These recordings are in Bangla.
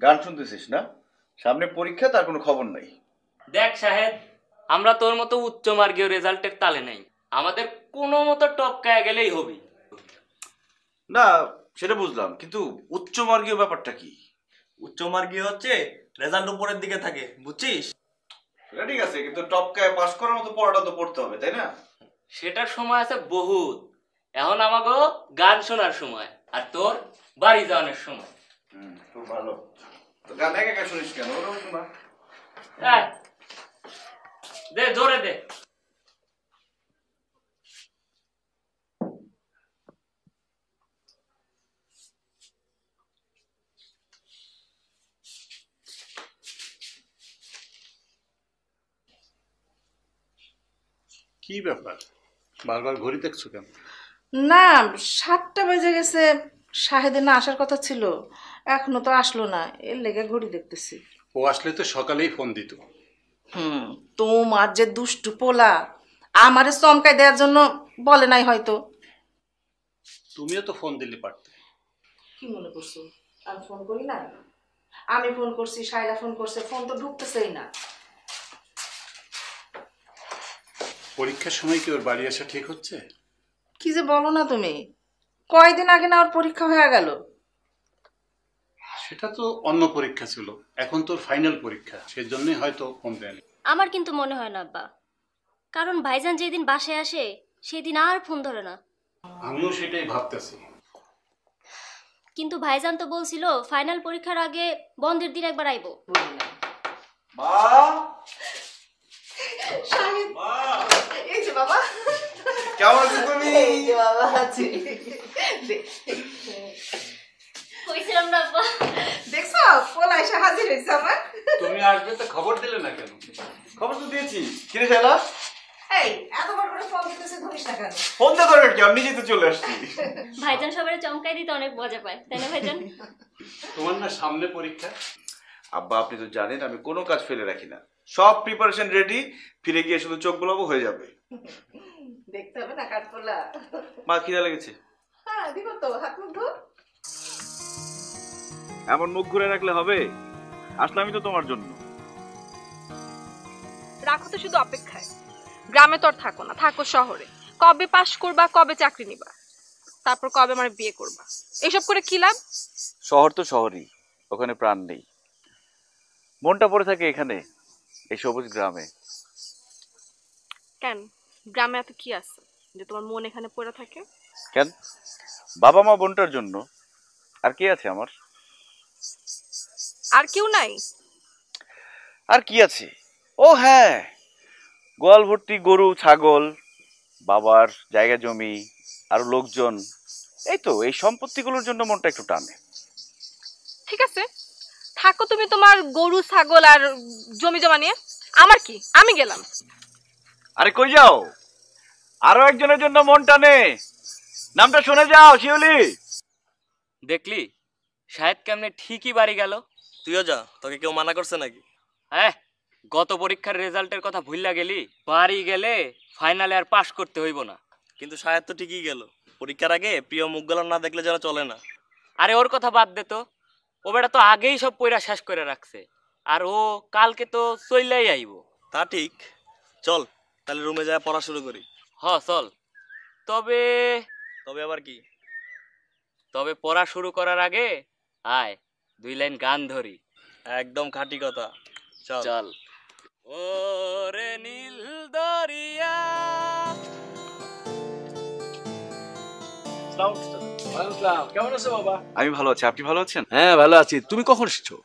গান শুনতেছিস না? সামনে পরীক্ষা, তার কোনো খবর নাই। দেখ সাহেব, আমরা তোর মতো উচ্চ মার্গীয় রেজাল্টের তালে নাই, আমাদের কোনো মতো টপকায় গেলেই হবে। না সেটা বুঝলাম, কিন্তু উচ্চ মার্গীয় ব্যাপারটা কি? উচ্চ মার্গীয় হচ্ছে রেজাল্ট উপরের দিকে থাকে, বুঝছিস? সেটা ঠিক আছে, কিন্তু টপকায় পাস করার মতো পড়াটা তো পড়তে হবে, তাই না? সেটার সময় আছে বহুত। এখন আমাকে গান শোনার সময়, আর তোর বাড়ি যাওয়ানোর সময়। খুব ভালো। তো গান একা একা শুনিস কেন? ওরাও শোনা। দে জোরে দে। কি ব্যাপার, বারবার ঘড়ি দেখছো কেন? না, 7টা বেজে গেছে, শাহেদের না আসার কথা ছিল, এখনো তো আসলো না, এর লেগে ঘড়ি দেখতেছি। ও আসলে তো সকালেই ফোন দিত। তোমার যে দুষ্টু পোলা, আমারে চমকাই দেওয়ার জন্য বলে নাই হয়তো। তুমিও তো ফোন দিলে পারতে। কি মনে করছো আমি ফোন করি না? আমি ফোন করছি, শায়লা ফোন করছে, ফোন তো ঢুকতেছেই না। পরীক্ষার সময় কি ওর বাড়ি আসা ঠিক হচ্ছে? কি যে বলো না তুমি, কয়দিন আগে না ওর পরীক্ষা হয়ে গেল। সেটা তো অন্য পরীক্ষা ছিল, এখন তোর ফাইনাল পরীক্ষা, সেজন্যই হয়তো ফোন দেয়নি। আমার কিন্তু মনে হয় না আব্বা, কারণ ভাইজান যেদিন বাসায় আসে সেদিন আর ফোন ধরে না। আমিও সেটাই ভাবতেছি। কিন্তু ভাইজান তো বলছিল ফাইনাল পরীক্ষার আগে বন্ধের দিন একবার আইবো। মা, শাহিদ, মা, এই যে বাবা। কেমন আছিস তুমি? এই যে বাবা আছি। কইছিলাম না আব্বা। দেখছো পোলা এসে হাজির হয়েছে আমার। তুমি আসবে তো খবর দিলে না কেন? খবর তো দিয়েছি। কিরে শায়লা? এই এতবার করে ফোন দিতেছে, ধরিস না কেন? ফোন দে দরকার কি, আমি নিজে তো চলে আসছি। ভাইজান সবাই চমকাই দিতে অনেক মজা পায়, তাই না ভাইজান? তোমার না সামনে পরীক্ষা। আব্বা আপনি তো জানেন আমি কোনো কাজ ফেলে রাখি না, সব প্রিপারেশন রেডি, ফিরে গিয়ে শুধু চোখ বোলাবো, হয়ে যাবে। দেখতে হবে না কাঠপোলা। মা খিদা লেগেছে। হ্যাঁ দিব তো, হাত মুখ ধো। এমন মুখ ঘুরে রাখলে হবে? আসলামই তো তোমার জন্য। রাখো তো শুধু অপেক্ষায়। গ্রামে তো আর থাকো না, থাকো শহরে। কবে পাশ করবা, কবে চাকরি নিবা, তারপর কবে আমার বিয়ে করবা, এইসব করে কি লাভ? শহর তো শহরই, ওখানে প্রাণ নেই। মনটা পড়ে থাকে এখানে, এই সবুজ গ্রামে। কেন, গ্রামে এত কি আছে যে তোমার মন এখানে পড়ে থাকে? কেন, বাবা মা বোনটার জন্য। আর কি আছে আমার? আর কেউ নাই? আর কি আছে, ও হ্যাঁ, গোয়াল ভর্তি গরু ছাগল, বাবার জায়গা জমি, আর লোকজন, এই তো এই সম্পত্তিগুলোর জন্য মনটা একটু টানে। ঠিক আছে, থাকো তুমি তোমার গরু ছাগল আর জমি জমা নিয়ে, আমার কি, আমি গেলাম। আরে কই যাও? আরো একজনের জন্য মন টানে, নামটা শুনে যাও, শিউলি। দেখলি শাহেদ কেমনে ঠিকই বাড়ি গেল। তুইও যা, তোকে কেউ মানা করছে নাকি? হ্যাঁ, গত পরীক্ষার রেজাল্টের কথা ভুললা গেলি, বাড়ি গেলে ফাইনালে আর পাশ করতে হইব না। কিন্তু সাহেব তো ঠিকই গেল, পরীক্ষার আগে প্রিয় মুখগুলো না দেখলে যেন চলে না। আরে ওর কথা বাদ দে তো, ও বেটা তো আগেই সব পয়রা শেষ করে রাখছে, আর ও কালকে তো চইলাই আইব। তা ঠিক, চল তাহলে রুমে যায় পড়া শুরু করি। হ চল। তবে তবে আবার কি? তবে পড়া শুরু করার আগে আয় 2 লাইন গান ধরি। একদম খাঁটি কথা, চল চল। ওরে নীল দরিয়া। কেমন আছো বাবা? আমি ভালো আছি, আপনি ভালো আছেন? হ্যাঁ ভালো আছি। তুমি কখন এসেছো?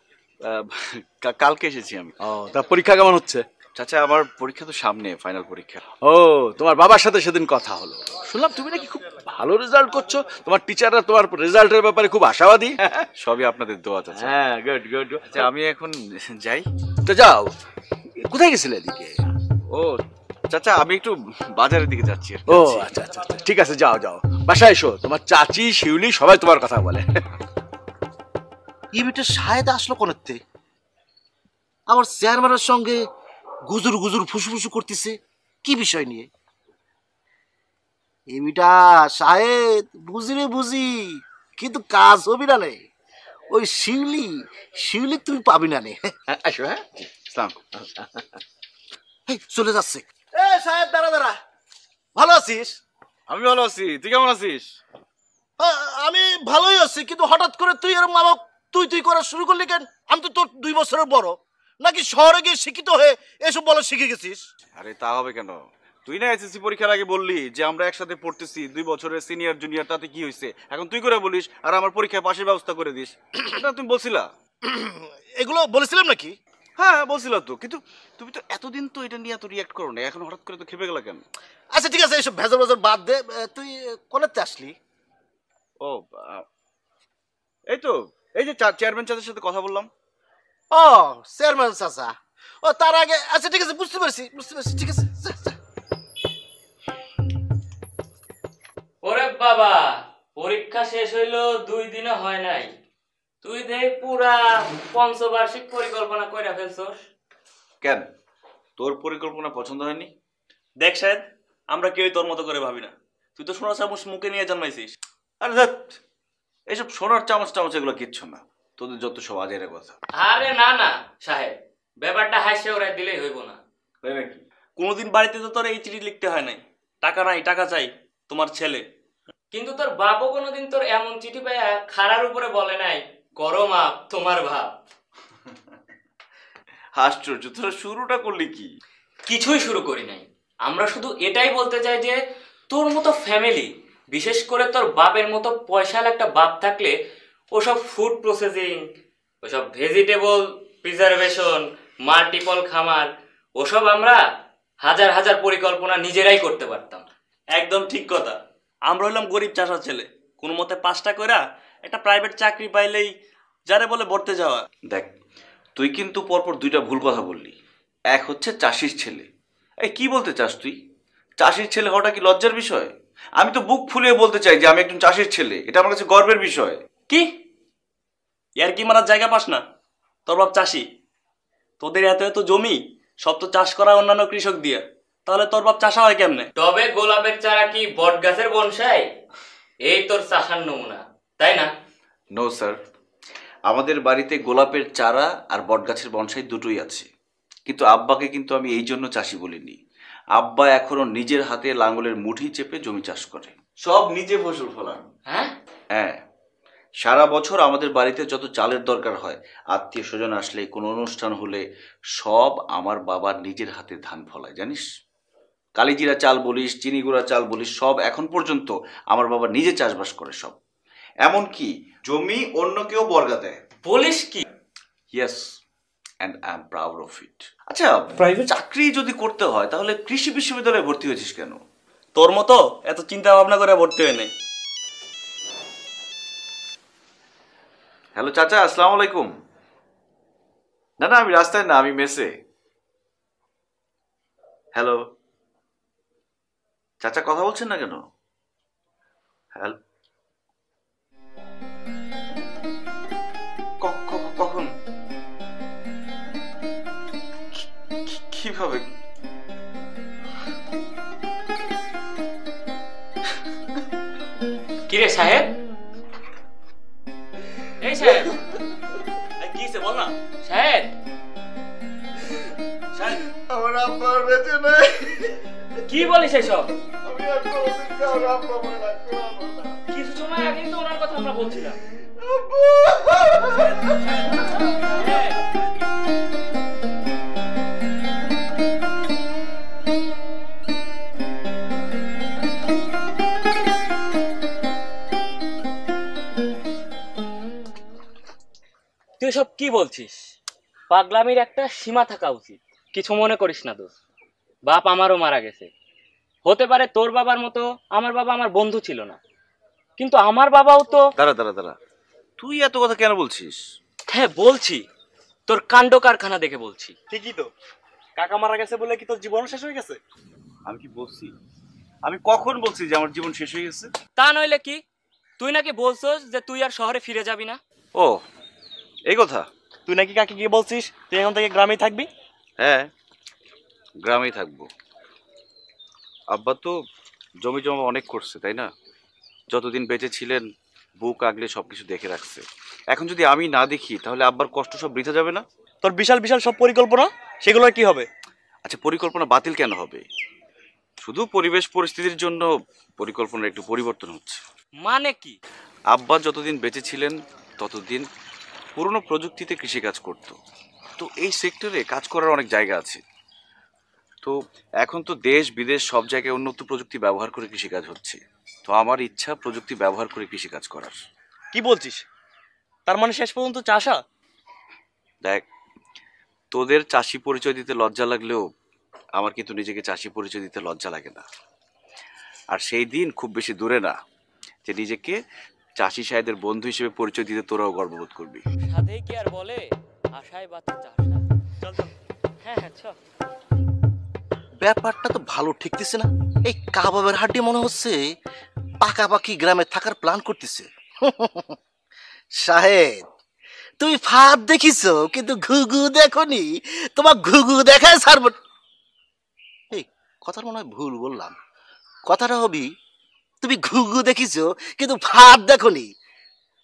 কালকে এসেছি আমি। ও, তা পরীক্ষা কেমন হচ্ছে? চাচা আমার পরীক্ষা তো সামনে, ফাইনাল পরীক্ষা। ও, তোমার বাবার সাথে সেদিন কথা হলো, শুনলাম তুমি নাকি খুব ভালো রেজাল্ট করছো, তোমার টিচাররা তোমার রেজাল্টের ব্যাপারে খুব আশাবাদী। সবই আপনাদের দোয়া চাচা। হ্যাঁ, গুড গুড। আচ্ছা আমি এখন যাই। তো যাও, কোথায় গেছিলে এদিকে? ও চাচা আমি একটু বাজারের দিকে যাচ্ছি। ও আচ্ছা আচ্ছা, ঠিক আছে, যাও যাও, বাসায় এসো, তোমার চাচি শিউলি সবাই তোমার কথা বলে। এই বেটা শাহেদ আসলো কোনতে? আবার চেয়ারম্যানের সঙ্গে গুজুর গুজুর ফুসুফুসু করতেছে, কি বিষয় নিয়ে? এই বেটা শাহেদ বুঝি রে বুঝি, কিন্তু কাজ হবি না রে। ওই শিউলি শিউলি তুমি পাবি না নে। আসো। হ্যাঁ, ইসলাম। এই, চলে যাচ্ছে। এ সাহেব, দাঁড়া দাঁড়া, ভালো আছিস? আমি ভালো আছি, তুই কেমন আছিস? আমি ভালোই আছি, কিন্তু হঠাৎ করে তুই এরকম আমাকে তুই তুই করা শুরু করলি কেন? আমি তো তোর 2 বছরের বড়। নাকি শহরে গিয়ে শিক্ষিত হয়ে এসব বলা শিখে গেছিস? আরে তা হবে কেন? তুই না এসএসসি পরীক্ষার আগে বললি যে আমরা একসাথে পড়তেছি, 2 বছরের সিনিয়র জুনিয়র, তাতে কি হয়েছে? এখন তুই করে বলিস আর আমার পরীক্ষায় পাশের ব্যবস্থা করে দিস। এটা তুমি বলছিলা? এগুলো বলেছিলাম নাকি? হ্যাঁ বলছিলা তো, কিন্তু তুমি তো এতদিন তো এটা নিয়ে এত রিয়াক্ট করো না, এখন হঠাৎ করে তো খেপে গেলা কেন? আচ্ছা ঠিক আছে, এইসব ভেজা ভেজার বাদ দে। তুই কোনেতে আসলি? ও এই তো, এই যে চেয়ারম্যান চাচার সাথে কথা বললাম। ও, চেয়ারম্যান চাচা। ও, তার আগে আচ্ছা ঠিক আছে, বুঝতে পারছি, ঠিক আছে। ওরে বাবা, পরীক্ষা শেষ হইলো 2 দিনও হয় নাই, তুই দেখ পুরা পঞ্চবার্ষিক পরিকল্পনা কইরা ফেলছস। কেন, তোর পরিকল্পনা পছন্দ হয়নি? দেখ শাহেদ, আমরা কেউই তোর মতো করে ভাবি না। তুই তো সোনা চামচ মুখে নিয়ে জন্মাইছিস। আরে ধ্যাৎ, এইসব সোনার চামচ টামচ এগুলো কিচ্ছু না, তোদের যত সব আজের কথা। আরে না না সাহেব, ব্যাপারটা হাসে ওরাই দিলেই হইব না। তাই নাকি? কোনোদিন বাড়িতে তো তোর এই চিঠি লিখতে হয় নাই, টাকা নাই, টাকা চাই, তোমার ছেলে। কিন্তু তোর বাপও কোনোদিন তোর এমন চিঠি পাইয়া খাড়ার উপরে বলে নাই, করো মাপ তোমার ভাব। আশ্চর্য, তোরা শুরুটা করলি কি? কিছুই শুরু করি নাই, আমরা শুধু এটাই বলতে চাই যে তোর মতো ফ্যামিলি, বিশেষ করে তোর বাপের মতো পয়সাল একটা বাপ থাকলে ওসব ফুড প্রসেসিং, ওসব ভেজিটেবল প্রিজারভেশন, মাল্টিপল খামার, ওসব আমরা হাজার হাজার পরিকল্পনা নিজেরাই করতে পারতাম। একদম ঠিক কথা। আমরা হইলাম গরিব চাষার ছেলে, কোনো মতে 5টা কইরা একটা প্রাইভেট চাকরি পাইলেই যারে বলে ভরতে যাওয়া। দেখ, তুই কিন্তু পরপর 2টা ভুল কথা বললি। এক হচ্ছে চাষির ছেলে। এই কি বলতে চাস তুই? চাষির ছেলে হওয়াটা কি লজ্জার বিষয়? আমি তো বুক ফুলিয়ে বলতে চাই যে আমি একজন চাষির ছেলে, এটা আমার কাছে গর্বের বিষয়। কি ইয়ার কি মারার জায়গা পাস না? তোর বাপ চাষি, তোদের এত এত জমি সব তো চাষ করা অন্যান্য কৃষক দিয়া, তাহলে তোর বাপ চাষা হয় কেমনে? তবে গোলাপের চারা কি বট গাছের বনসাই? এই তোর চাষার নমুনা, তাই না? নো স্যার, আমাদের বাড়িতে গোলাপের চারা আর বটগাছের বনসাই দুটোই আছে, কিন্তু আব্বাকে কিন্তু আমি এই জন্য চাষি বলিনি। আব্বা এখনো নিজের হাতে লাঙ্গলের মুঠি চেপে জমি চাষ করে, সব নিজে ফসল ফলান। হ্যাঁ হ্যাঁ, সারা বছর আমাদের বাড়িতে যত চালের দরকার হয়, আত্মীয় স্বজন আসলে, কোনো অনুষ্ঠান হলে, সব আমার বাবার নিজের হাতে ধান ফলায়, জানিস? কালিজিরা চাল বলিস, চিনি গুঁড়া চাল বলিস, সব এখন পর্যন্ত আমার বাবা নিজে চাষবাস করে সব। এমনকি জমি অন্য কেউ বর্গা দেয়। বলিস কি? Yes, and I am proud of it. আচ্ছা, প্রাইভেট চাকরি যদি করতে হয় তাহলে কৃষি বিশ্ববিদ্যালয়ে ভর্তি হয়েছিস কেন? তোর মতো এত চিন্তা ভাবনা করে ভর্তি হয় নাই। হ্যালো চাচা, আসসালামু আলাইকুম। না না, আমি রাস্তায় না, আমি মেসে। হ্যালো চাচা, কথা বলছেন না কেন? হ্যালো, কখন? কিভাবে? কিরে সাহেব? এই সাহেব, কি হইছে বল না। সাহেব, আমার আব্বা বেঁচে নেই। কি বলিস এসব? আমি আর কোনোদিন কারো আব্বা মনে রাখতে পারবো না। কিছু সময় আগেই তো ওনার কথা আমরা বলছিলাম। তুই সব কি বলছিস? পাগলামির একটা সীমা থাকা উচিত। কিছু মনে করিস না দোস্ত, বাপ আমারও মারা গেছে। হতে পারে তোর বাবার মতো আমার বাবা আমার বন্ধু ছিল না, কিন্তু আমার বাবাও তো। দাঁড়া, তুই এত কথা কেন বলছিস? হ্যাঁ বলছি, তোর কাণ্ড কারখানা দেখে বলছি। ঠিকই তো, কাকা মারা গেছে বলে কি তোর জীবন শেষ হয়ে গেছে? আমি কি বলছি? আমি কখন বলছি যে আমার জীবন শেষ হয়ে গেছে? তা নইলে কি? তুই নাকি বলছস যে তুই আর শহরে ফিরে যাবি না। ও, এই কথা? তুই নাকি কাকে গিয়ে বলছিস তুই এখন থেকে গ্রামেই থাকবি? হ্যাঁ, গ্রামেই থাকবো। আব্বা তো জমি জমা অনেক করছে, তাই না? যতদিন বেঁচে ছিলেন বুক আগলে সবকিছু দেখে রাখছে। এখন যদি আমি না দেখি তাহলে আব্বার কষ্ট সব বৃথা যাবে না? তোর বিশাল বিশাল সব পরিকল্পনা, সেগুলোর কি হবে? আচ্ছা, পরিকল্পনা বাতিল কেন হবে? শুধু পরিবেশ পরিস্থিতির জন্য পরিকল্পনার একটু পরিবর্তন হচ্ছে। মানে কি? আব্বা যতদিন বেঁচে ছিলেন ততদিন পুরনো প্রযুক্তিতে কৃষিকাজ করত। তো এই সেক্টরে কাজ করার অনেক জায়গা আছে। তো এখন তো দেশ বিদেশ সব জায়গায় উন্নত প্রযুক্তি ব্যবহার করে কৃষিকাজ হচ্ছে। তো আমার ইচ্ছা প্রযুক্তি ব্যবহার করে কৃষিকাজ করার। কি বলছিস? তার মানে শেষ পর্যন্ত চাষা? দেখ, তোদের চাষি পরিচয় দিতে লজ্জা লাগলেও আমার কিন্তু নিজেকে চাষি পরিচয় দিতে লজ্জা লাগে না। আর সেই দিন খুব বেশি দূরে না যে নিজেকে চাষি সাহেবদের বন্ধু হিসেবে পরিচয় দিতে তোরাও গর্ববোধ করবি। সাধেই কি আর বলে, আশায় বাঁচে চাষা। চল চল। হ্যাঁ হ্যাঁ চল। ব্যাপারটা তো ভালো ঠেকতেছে না। এই কাবাবের হাড্ডি মনে হচ্ছে পাকাপাকি গ্রামে থাকার প্ল্যান করতেছে। সাহেব, তুমি ফাঁদ দেখিছো কিন্তু ঘুঘু দেখোনি। তোমার ঘুঘু দেখায় ছাড়ব। এই কথার মনে হয় ভুল বললাম। কথাটা হবি তুমি ঘুঘু দেখিছো কিন্তু ফাঁদ দেখোনি।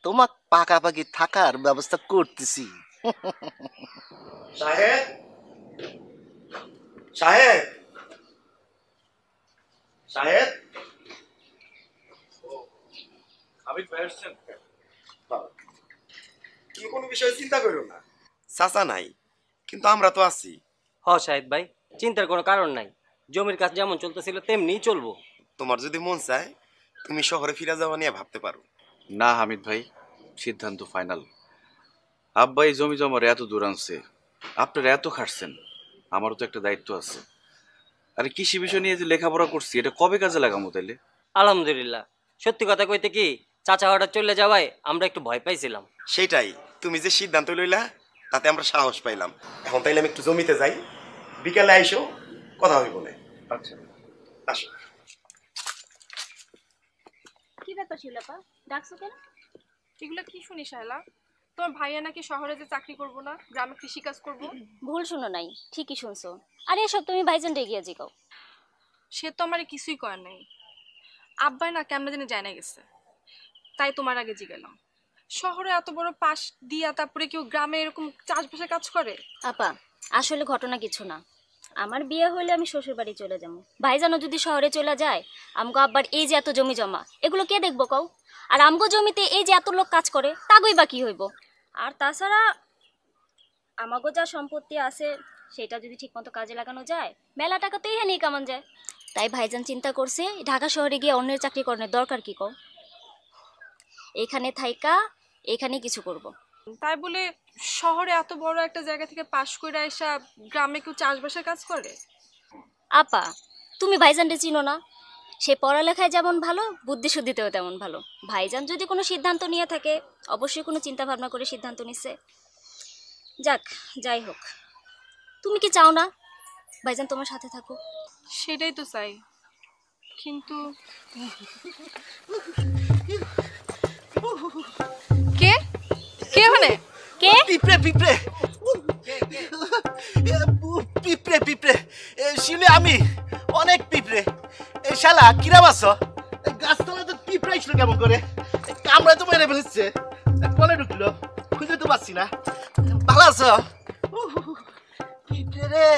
তোমার পাকাপাকি থাকার ব্যবস্থা করতেছি। সাহেব, সাহেব, সাহেব, আমি আসছেন? তুমি কোনো বিষয়ে চিন্তা করো না। চাচা নাই, কিন্তু আমরা তো আছি। হ শাহিদ ভাই, চিন্তার কোনো কারণ নাই। জমির কাজ যেমন চলতেছিল তেমনিই চলবো। তোমার যদি মন চায় তুমি শহরে ফিরে যাওয়া নিয়ে ভাবতে পারো। না হামিদ ভাই, সিদ্ধান্ত ফাইনাল। আব্বা এই জমি জমার এত দূর আনছে, আপনারা এত খাটছেন, আমারও তো একটা দায়িত্ব আছে। আরে কৃষি বিষয় নিয়ে যে লেখাপড়া করছি, এটা কবে কাজে লাগামো তাইলে? আলহামদুলিল্লাহ, সত্যি কথা কইতে কি, চাচা হঠাৎ চলে যাওয়ায় আমরা একটু ভয় পাইছিলাম। সেটাই, তুমি যে সিদ্ধান্ত লইলা তাতে আমরা সাহস পাইলাম। এখন তাইলে আমি একটু জমিতে যাই, বিকালে আইসো, কথা হইব না। আচ্ছা আসো। কি ব্যাপার শিলাপা, ডাকছো কেন? এগুলো কি শুনি শায়লা? তোমার ভাইয়া নাকি শহরে যে চাকরি করবো না, গ্রামে কৃষিকাজ করবো। ভুল শুনো নাই, ঠিকই শুনছো। আরে এসব তুমি ভাইজান গিয়ে জিগাও। সে তো আমার কিছুই করার নাই। আব্বাই না কেমন জানি জানা গেছে, তাই তোমার আগে জিগেলাম। শহরে এত বড় পাশ দিয়া তারপরে কেউ গ্রামে এরকম চাষবাসে কাজ করে? আপা, আসলে ঘটনা কিছু না। আমার বিয়ে হলে আমি শ্বশুর বাড়ি চলে যাবো। ভাইজানও যদি শহরে চলে যায়, আমগো আব্বার এই যে এত জমি জমা, এগুলো কে দেখবো কও? আর আমগো জমিতে এই যে এত লোক কাজ করে, তাগই বা কি হইব? আর তাছাড়া আমাগো যা সম্পত্তি আছে সেটা যদি ঠিকমতো কাজে লাগানো যায়, মেলা টাকা তো এখানেই কামান যায়। তাই ভাইজান চিন্তা করছে ঢাকা শহরে গিয়ে অন্যের চাকরি করানোর দরকার কি কও? এখানে থাইকা এখানে কিছু করব। তাই বলে শহরে এত বড় একটা জায়গা থেকে পাশ করে আইসা গ্রামে কেউ চাষবাসের কাজ করে? আপা, তুমি ভাইজানকে চিনো না? সে পড়ালেখায় যেমন ভালো, বুদ্ধি শুদ্ধিতেও তেমন ভালো। ভাইজান যদি কোনো সিদ্ধান্ত নিয়ে থাকে, অবশ্যই কোনো চিন্তা ভাবনা করে সিদ্ধান্ত নিচ্ছে। যাক, যাই হোক, তুমি কি চাও না ভাইজান তোমার সাথে থাকো? সেটাই তো চাই, কিন্তু কে কে মানে কে? পিঁপড়ে পিঁপড়ে পিঁপড়ে পিঁপড়ে শিলে আমি অনেক পিঁপড়ে। এই শালা কিরাম আছো? গাছতলায় তো পিঁপড়ে ছিল কেমন করে? কামড়ায় তো মেরে ফেলেছে, কলে ঢুকলো, খুঁজে তো পাচ্ছি না। ভালো আছো? পিঁপড়ে রে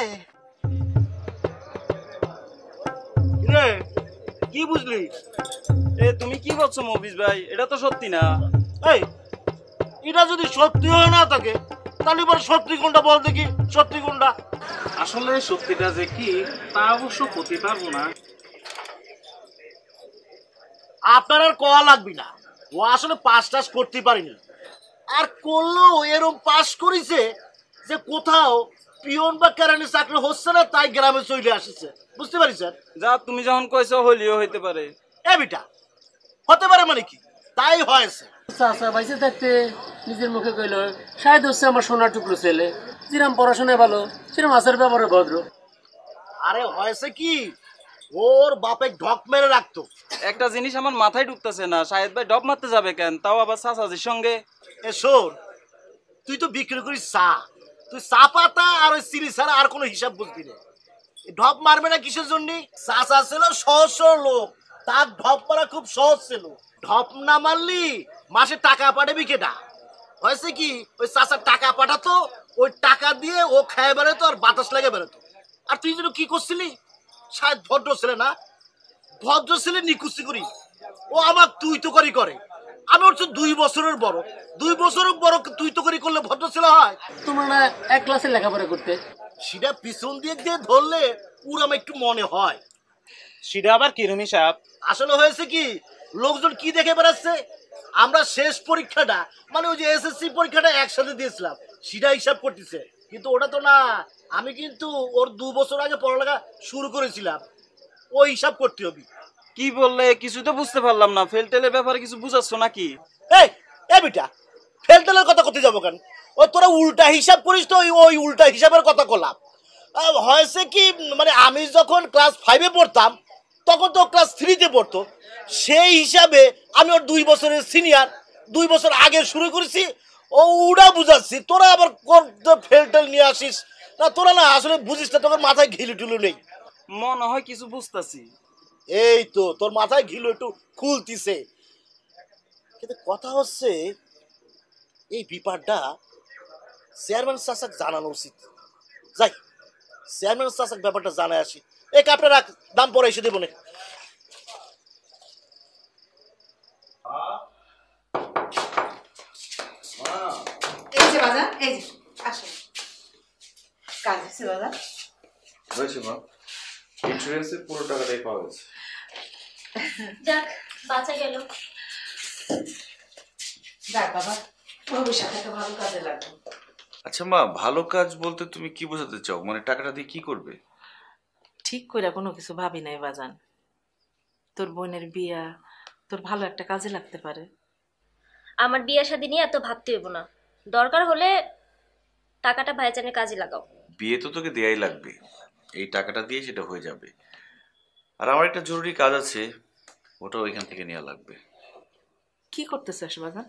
রে, কি বুঝলি? তুমি কি বলছো মফিজ ভাই? এটা তো সত্যি না। এই, এটা যদি সত্যি হয় না থাকে তাহলে এবার সত্যি কোনটা বল দেখি, সত্যি কোনটা? আসলে সত্যিটা যে কি তা অবশ্য বলতে পারবো না। আপনার আর কয়া লাগবে না, ও আসলে পাস টাস করতে পারিনি। আর করলেও এরকম পাস করেছে যে কোথাও পিয়ন বা কেরানি চাকরি হচ্ছে না, তাই গ্রামে চলে আসছে। বুঝতে পারি স্যার? যা তুমি যখন কইছো হলিও হইতে পারে। এ বিটা, হতে পারে মানে কি? তাই হয়েছে। চাচা বাইসে থাকতে নিজের মুখে কইল শায়দ হচ্ছে আমার সোনার টুকরো ছেলে, যেরকম পড়াশোনায় ভালো সেরকম আচার ব্যাপারে ভদ্র। আরে হয়েছে কি, ওর বাপে ঢক মেরে রাখতো। একটা জিনিস আমার মাথায় ঢুকতেছে না, শাহেদ ভাই ডব মারতে যাবে কেন, তাও আবার চাচাজির সঙ্গে? এ শোন, তুই তো বিক্রি করিস চা, তুই চা পাতা আর ওই চিনি ছাড়া আর কোনো হিসাব বুঝবি না। ঢপ মারবে না কিসের জন্য? চাচা ছিল সহজ সরল লোক, তার ঢপ মারা খুব সহজ ছিল। ঢপ না মারলি মাসে টাকা পাঠাবি কেটা? হয়েছে কি, ওই চাচার টাকা পাঠাতো, ওই টাকা দিয়ে ও খায় বেরোতো আর বাতাস লাগে বেরোতো। আর তুই যেন কি করছিলি? শায়দ ভদ্র ছেলে না, ভদ্র ছেলে নিকুচি করি। ও আমার তুই তো করি করে, আমি হচ্ছে 2 বছরের বড়। 2 বছরের বড় তুই তো করি করলে ভদ্র ছেলে হয়? তোমরা না এক ক্লাসে লেখাপড়া করতে? সেটা পিছন দিয়ে দিয়ে ধরলে ওর আমার একটু মনে হয়। সেটা আবার কিরম হিসাব? আসলে হয়েছে কি, লোকজন কি দেখে বেড়াচ্ছে, আমরা শেষ পরীক্ষাটা মানে ওই যে এসএসসি পরীক্ষাটা একসাথে দিয়েছিলাম সেটা হিসাব করতেছে, কিন্তু ওটা তো না। আমি কিন্তু ওর 2 বছর আগে পড়ালেখা শুরু করেছিলাম, ওই হিসাব করতে হবে। কি বললে কিছু তো বুঝতে পারলাম না। ফেলটেলের ব্যাপারে কিছু বুঝাচ্ছ নাকি? এই বেটা, ফেলটেলের কথা করতে যাবো কেন? ওই তোরা উল্টা হিসাব করিস তো, ওই উল্টা হিসাবের কথা করলাম। হয়েছে কি, মানে আমি যখন ক্লাস 5-এ পড়তাম তখন তো ক্লাস 3-তে পড়তো, সেই হিসাবে আমি ওর 2 বছরের সিনিয়র। 2 বছর আগে শুরু করেছি, ওটা বুঝাচ্ছি। তোরা আবার ফেলটেল নিয়ে আসিস না, তোরা না আসলে বুঝিস না, তোর মাথায় ঘিলু টুলু নেই। মনে হয় কিছু বুঝতেছি। এই তো তোর মাথায় ঘিলু একটু খুলতিছে, কিন্তু কথা হচ্ছে এই ব্যাপারটা চেয়ারম্যান চাচাকে জানানো উচিত। যাই, চেয়ারম্যান চাচাকে ব্যাপারটা জানায় আসি। এই কাপড়ে রাখ, দাম পরে এসে দেবো না। এই যে বাজার, এই যে আসো। কাজ হচ্ছে বাজার? হয়েছে মা, ইন্স্যুরেন্সের পুরো টাকাটাই পাওয়া গেছে। যাক, বাঁচা গেল। যাক বাবা, ভবিষ্যতে একটা ভালো কাজে লাগবে। আচ্ছা মা, ভালো কাজ বলতে তুমি কি বোঝাতে চাও? মানে টাকাটা দিয়ে কি করবে? ঠিক করে কোনো কিছু ভাবি নাই বাজান। তোর বোনের বিয়া তোর ভালো একটা কাজে লাগতে পারে। আমার বিয়ে শাদী নিয়ে এত ভাবতে হইব না, দরকার হলে টাকাটা ভাইজানের কাজে লাগাও। বিয়ে তো তোকে দেয়াই লাগবে, এই টাকাটা দিয়ে সেটা হয়ে যাবে। আর আমার একটা জরুরি কাজ আছে, ওটাও এখান থেকে নেওয়া লাগবে। কি করতে চাস বাজান?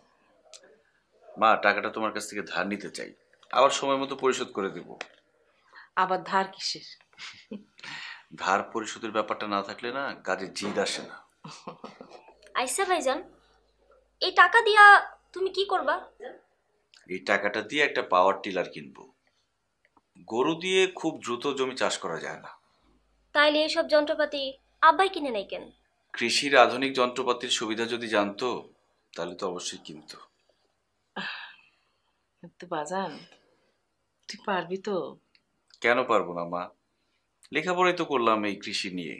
মা, টাকাটা তোমার কাছ থেকে ধার নিতে চাই, আবার সময় মতো পরিশোধ করে দেব। আবার ধার কিসের? ধার পরিশোধের ব্যাপারটা না থাকলে না কাজে জিদ আসে না। আইসা ভাইজান, এই টাকা দিয়া তুমি কি করবা? এই টাকাটা দিয়ে একটা পাওয়ার টিলার কিনবো। গরু দিয়ে খুব দ্রুত জমি চাষ করা যায় না। তাইলে এইসব যন্ত্রপাতি আব্বাই কিনে নাই কেন? কৃষির আধুনিক যন্ত্রপাতির সুবিধা যদি জানতো তাহলে তো অবশ্যই কিনতো। কিন্তু বাজান, তুই পারবি তো? কেন পারবো না মা, লেখাপড়াই তো করলাম এই কৃষি নিয়ে।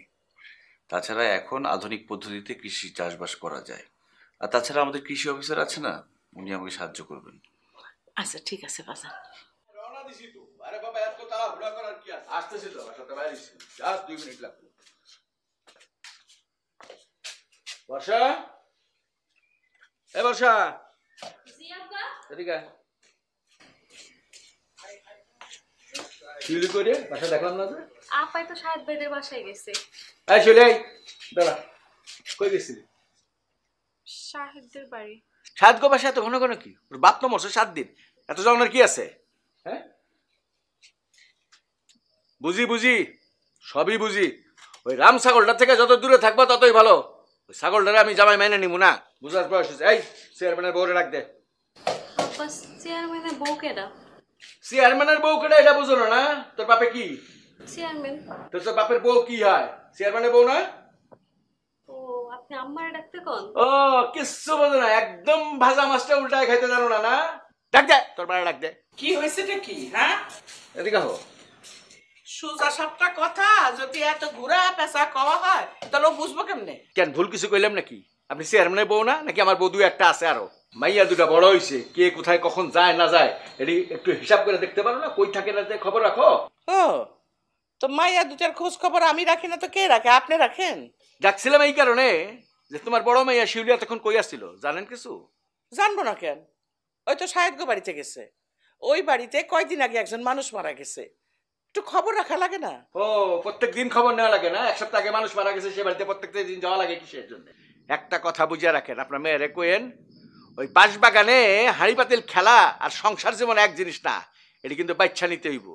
তাছাড়া এখন আধুনিক পদ্ধতিতে কৃষি চাষবাস করা যায়। আর তাছাড়া আমাদের কৃষি অফিসার আছে না, উনি আমাকে সাহায্য করবেন। আচ্ছা ঠিক আছে বাজান। বর্ষা, এ বর্ষা, এদিকে করে বাসা দেখলাম না। আপাই তো শাহেদ ভাইদের বাসায় গেছে। এই চলে দাঁড়া, কই গেছিলি? শাহেদদের বাড়ি। সাত গো বাসা এত ঘন ঘন কি? ওর বাপ তো মরছে 7 দিন, এত জনের কি আছে? হ্যাঁ বুঝি বুঝি, সবই বুঝি। ওই রাম ছাগলটা থেকে যত দূরে থাকবো ততই ভালো। ওই ছাগলটারে আমি জামাই মাইনে নিবো না, বুঝার বয়স হয়েছে। এই চেয়ারম্যানের বউরে রাখ দে। আব্বা, চেয়ারম্যানের বউ কেডা? চেয়ারম্যানের বউ কেডা এটা বুঝো না? তোর বাপে কি? চেয়ারম্যান। তোর বাপের বউ কি হয়? চেয়ারম্যানের বউ না? ও, আপনি আম্মারে ডাকতে কোন? ও কিচ্ছু বোঝো না, একদম ভাজা মাছটা উল্টায় খাইতে জানো না। না ডাক দে, তোর বাড়ি ডাক দে। কি হয়েছেটা কি? হ্যাঁ, এদিকে হো। সোজা সাপটা কথা যদি এত ঘুরা পেঁচা কওয়া হয় তাহলে বুঝবো কেমনে? কেন ভুল কিছু কইলাম নাকি? আপনি চেয়ারম্যানের বউ না নাকি? আমার বউ 2-1টা আছে আরো। মাইয়া 2টা বড় হইছে, কে কোথায় কখন যায় না যায় এটি একটু হিসাব করে দেখতে পারো না? কই থাকে না খবর রাখো। ও, তো মাইয়া 2টার খোঁজ খবর আমি রাখি না তো কে রাখে? আপনি রাখেন? ডাকছিলাম এই কারণে যে তোমার বড় মাইয়া শিউলিয়া তখন কই আসছিল, জানেন কিছু? জানবো না কেন? ওই তো শাহেদ গো বাড়িতে গেছে। ওই বাড়িতে কয়দিন আগে একজন মানুষ মারা গেছে, একটু খবর রাখা লাগে না? ও, প্রত্যেক দিন খবর নেওয়া লাগে না? 1 সপ্তাহ আগে মানুষ মারা গেছে, সে বাড়িতে প্রত্যেক দিন যাওয়া লাগে কিসের জন্য? একটা কথা বুঝিয়ে রাখেন, আপনার মেয়েরে কোয়েন, ওই বাঁশবাগানে হাঁড়ি পাতিল খেলা আর সংসার যেমন এক জিনিস না, এটি কিন্তু বাচ্চা নিতে হইব।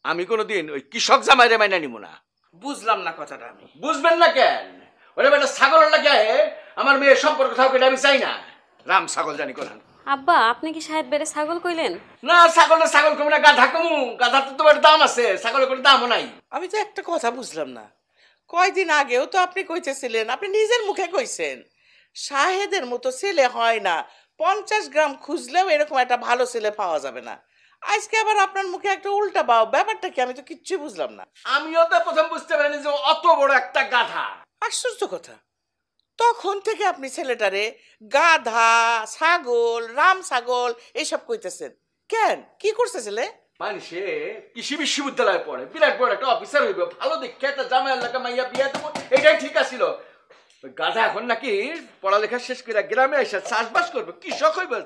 আমি কোনোদিন ওই কৃষক জামাইরে মাইনা নিব না। বুঝলাম না কথাটা আমি। বুঝবেন না কেন? ওরে বেটা ছাগলের লাগে আমার মেয়ের সম্পর্ক থাকবে, এটা আমি চাই না। রাম ছাগল জানি কোরআন। আব্বা আপনি কি সাহেব বেড়ে ছাগল কইলেন? না ছাগল কমে না, গাধা কমু। গাধা তো তোমার দাম আছে, ছাগলের কোনো দামও নাই। আমি তো একটা কথা বুঝলাম না, কয়দিন আগেও তো আপনি কইতেছিলেন, আপনি নিজের মুখে কইছেন শাহেদের মতো ছেলে হয় না, 50 গ্রাম খুঁজলেও এরকম একটা ভালো ছেলে পাওয়া যাবে না। আজকে আবার আপনার মুখে একটা উল্টা বাও, ব্যাপারটা কি? আমি তো কিচ্ছু বুঝলাম না। আমিও তো প্রথম বুঝতে পারিনি যে অত বড় একটা গাধা। আশ্চর্য কথা, তখন থেকে আপনি ছেলেটারে গাধা, ছাগল, রাম ছাগল এইসব কইতেছেন কেন? কি করছে ছেলে? মানুষে কৃষি বিশ্ববিদ্যালয়ে পড়ে, বিরাট বড় একটা অফিসার হইবে, ভালো দেখে একটা জামাই এলাকা মাইয়া বিয়া দেবো, এটাই ঠিক আছিল। গাধা এখন নাকি পড়ালেখা শেষ করে গ্রামে এসে চাষবাস করবে, কৃষক হইবে,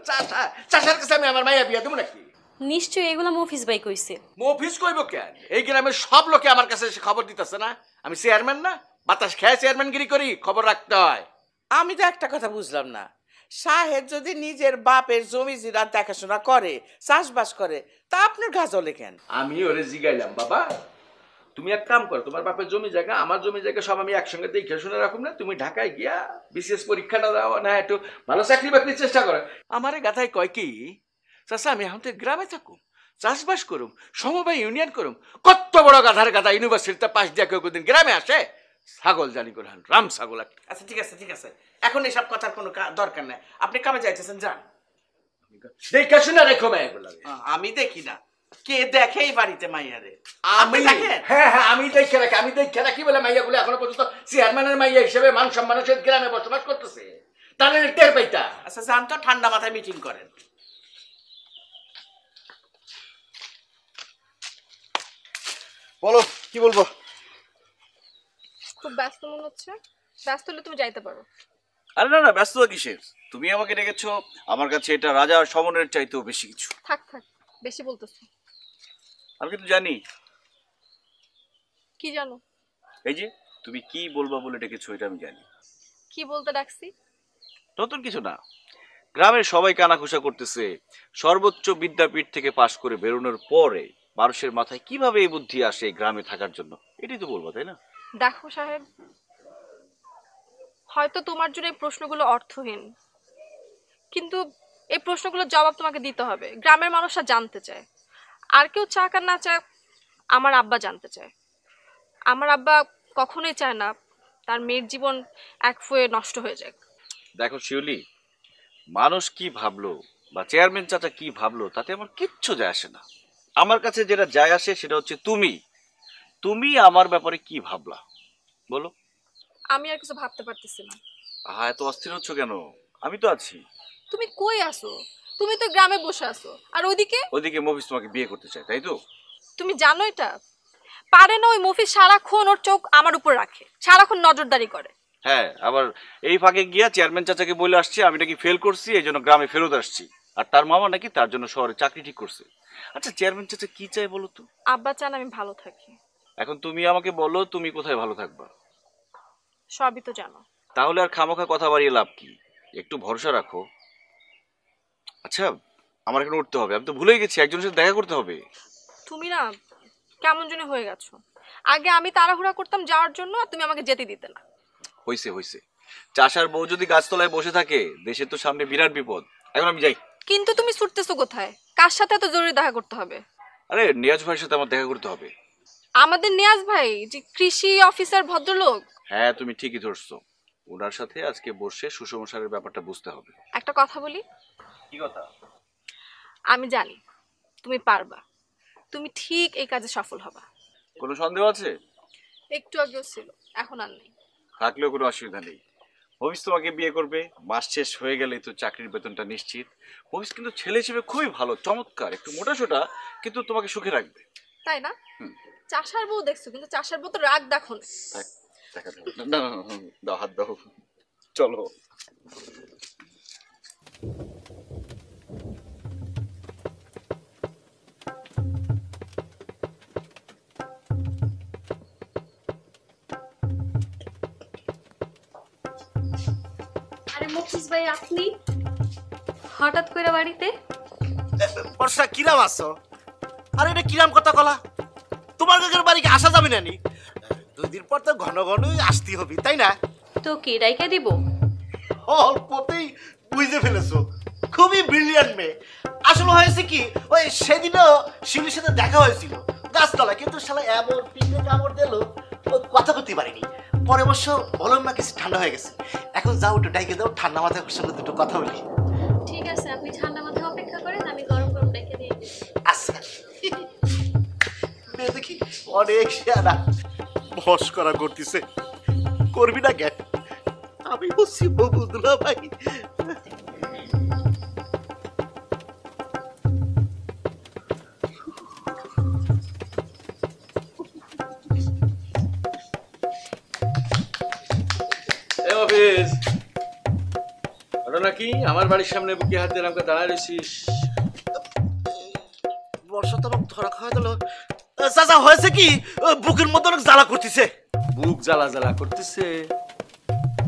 চাষার কাছে আমি আমার মাইয়া বিয়া দেবো নাকি? নিশ্চয়ই এগুলো মফিজ ভাই কইছে। মফিজ কইব কেন? এই গ্রামের সব লোকে আমার কাছে এসে খবর দিতেছে না। আমি চেয়ারম্যান না, বাতাস খেয়ে চেয়ারম্যানগিরি করি, খবর রাখতে হয়। আমি তো একটা কথা বুঝলাম না, সাহেব যদি নিজের বাপের জমি জিরা দেখাশোনা করে, চাষবাস করে, তা আপনার গাজলে কেন? আমি ওরে জিগাইলাম, বাবা তুমি এক কাম করো, তোমার বাপের জমি জায়গা আমার জমি জায়গা সব আমি একসঙ্গে দেখে শুনে রাখুন না, তুমি ঢাকায় গিয়া বিশেষ পরীক্ষাটা দাও না, একটু ভালো চাকরি বাকরির চেষ্টা করো। আমারে গাথায় কয় কি, চাষা আমি এখন তো গ্রামে থাকুম, চাষবাস করুম, সমবায় ইউনিয়ন করুম। কত বড় গাধার গাধা ইউনিভার্সিটিতে পাশ দিয়া কেউ দিন গ্রামে আসে? ছাগল জানি করে রাম ছাগল একটা। আচ্ছা ঠিক আছে, এখন এসব কথার কোনো দরকার নাই, আপনি কামে যাইতেছেন যান। দেখে শুনে রেখো মাইয়াগুলো। আমি দেখি না, কে দেখে এই বাড়িতে মাইয়ারে? আমি হ্যাঁ আমি দেখে রাখি বলে মাইয়াগুলো এখনো পর্যন্ত চেয়ারম্যানের মাইয়া হিসেবে মান সম্মানের সহিত গ্রামে বসবাস করতেছে, তাহলে টের পাইতা। আচ্ছা যান তো, ঠান্ডা মাথায় মিটিং করেন। বলো কি বলবো? খুব ব্যস্ত মনে হচ্ছে। ব্যস্ত হলে তুমি যাইতে পারো। আরে না ব্যস্ততা কিসের? তুমি আমাকে ডেকেছো, আমার কাছে এটা রাজা সমনের চাইতেও বেশি কিছু। থাক বেশি বলতেছো। আমি কিন্তু জানি। কি জানো? এই যে তুমি কি বলবা বলে ডেকেছো এটা আমি জানি। কি বলতে ডাকছি? নতুন কিছু না, গ্রামের সবাই কানাঘুষা করতেছে সর্বোচ্চ বিদ্যাপীঠ থেকে পাশ করে বেরোনোর পরে মানুষের মাথায় কিভাবে এই বুদ্ধি আসে গ্রামে থাকার জন্য, এটাই তো বলবো, তাই না? দেখো সাহেব, হয়তো তোমার জন্য এই প্রশ্নগুলো অর্থহীন, কিন্তু এই প্রশ্নগুলোর জবাব তোমাকে দিতে হবে। গ্রামের মানুষরা জানতে চায়, আর কেউ চাক আর না চায়, আমার আব্বা জানতে চায়। আমার আব্বা কখনোই চায় না তার মেয়ের জীবন এক ফুয়ে নষ্ট হয়ে যাক। দেখো শিউলি, মানুষ কি ভাবলো বা চেয়ারম্যান চাচা কি ভাবলো তাতে আমার কিচ্ছু যায় আসে না। আমার কাছে যেটা যায় আসে সেটা হচ্ছে তুমি আমার ব্যাপারে কি ভাবলা বলো। আমি আর কিছু ভাবতে পারতেছি না। এত অস্থির হচ্ছ কেন? আমি তো আছি। তুমি কই আসো? তুমি তো গ্রামে বসে আছো, আর ওইদিকে মফিজ তোমাকে বিয়ে করতে চায়, তাই তো? তুমি জানো এটা? পারে না ওই মফিজ সারাক্ষণ ওর চোখ আমার উপর রাখে, সারাক্ষণ নজরদারি করে। হ্যাঁ, আবার এই ফাঁকে গিয়া চেয়ারম্যান চাচাকে বলে আসছি আমি নাকি ফেল করছি, এই জন্য গ্রামে ফেরত আসছি, আর তার মামা নাকি তার জন্য শহরে চাকরি ঠিক করছে। আচ্ছা চেয়ারম্যান চাচা কি চায় বলো তো? আব্বা চান আমি ভালো থাকি। এখন তুমি আমাকে বলো তুমি কোথায় ভালো থাকবা? সবই তো জানো। তাহলে আর খামোখা কথা বাড়িয়ে লাভ কি? একটু ভরসা রাখো। আচ্ছা আমার এখন উঠতে হবে, আমি তো ভুলেই গেছি একজনের সাথে দেখা করতে হবে। তুমি না কেমন জন্য হয়ে গেছো। আগে আমি তাড়াহুড়া করতাম যাওয়ার জন্য, আর তুমি আমাকে যেতে দিতে না। হইছে চাষার বউ যদি গাছতলায় বসে থাকে দেশের তো সামনে বিরাট বিপদ। এখন আমি যাই। কিন্তু তুমি ছুটতেছো কোথায়? কার সাথে এত জরুরি দেখা করতে হবে? আরে নিয়াজ ভাইয়ের সাথে আমার দেখা করতে হবে। আমাদের নিয়াজ ভাই যে কৃষি অফিসার ভদ্রলোক? হ্যাঁ তুমি ঠিকই ধরছো, ওনার সাথে আজকে বসে সুষম সারের ব্যাপারটা বুঝতে হবে। একটা কথা বলি। কি কথা? আমি জানি তুমি পারবা, তুমি ঠিক এই কাজে সফল হবা। কোনো সন্দেহ আছে? একটু আগেও ছিল, এখন আর নেই। থাকলেও কোনো অসুবিধা নেই। ভবিষ্যৎ তোমাকে বিয়ে করবে, মাস শেষ হয়ে গেলে তো চাকরির বেতনটা নিশ্চিত। ভবিষ্যৎ কিন্তু ছেলে হিসেবে খুবই ভালো, চমৎকার, একটু মোটাসোটা, কিন্তু তোমাকে সুখে রাখবে। তাই না? চাষার বউ দেখছো, কিন্তু চাষার বউ তো রাগ দেখো না। দাও হাত দাও, চলো। আরে মফিজ ভাই, আপনি হঠাৎ করে বাড়িতে? বর্ষা কিরাম আছো? আরে এটা কিরাম কথা কলা? তোমার কাকের বাড়ি আসা যাবে না নি? 2 দিন পর তো ঘন ঘনই আসতে হবে, তাই না? তো কি রাইখা দিব? অল্পতেই বুঝতে ফেলেছো, খুবই ব্রিলিয়ান্ট মেয়ে। আসলে হয়েছে কি, ওই সেদিনও শিউলির সাথে দেখা হয়েছিল গাছতলা, কিন্তু শালা এমন পিঠে কামড় দিল ও কথা করতে পারিনি। পরে অবশ্য বললাম না কিছু ঠান্ডা হয়ে গেছে। এখন যাও একটু ডাইকে দাও, ঠান্ডা মাথায় ওর সঙ্গে দুটো কথা বলি। ঠিক আছে, আপনি ঠান্ডা মাথায় অপেক্ষা করেন, আমি গরম গরম ডেকে দিয়ে দিচ্ছি। আচ্ছা, মেয়ে দেখি অনেক শেয়ারা মস্করা করতেছে, করবি না কেন? আমি বলছি ববুদুল্লাহ ভাই। অফিস ঘটনা কি? আমার বাড়ির সামনে বুকে হাত দিয়ে আমাকে দাঁড়ায় রয়েছিস। বর্ষা তো আমাকে ধরা খাওয়া দিল। চাচা হয়েছে কি, বুকের মধ্যে অনেক জ্বালা করতেছে। বুক জ্বালা জ্বালা করতেছে?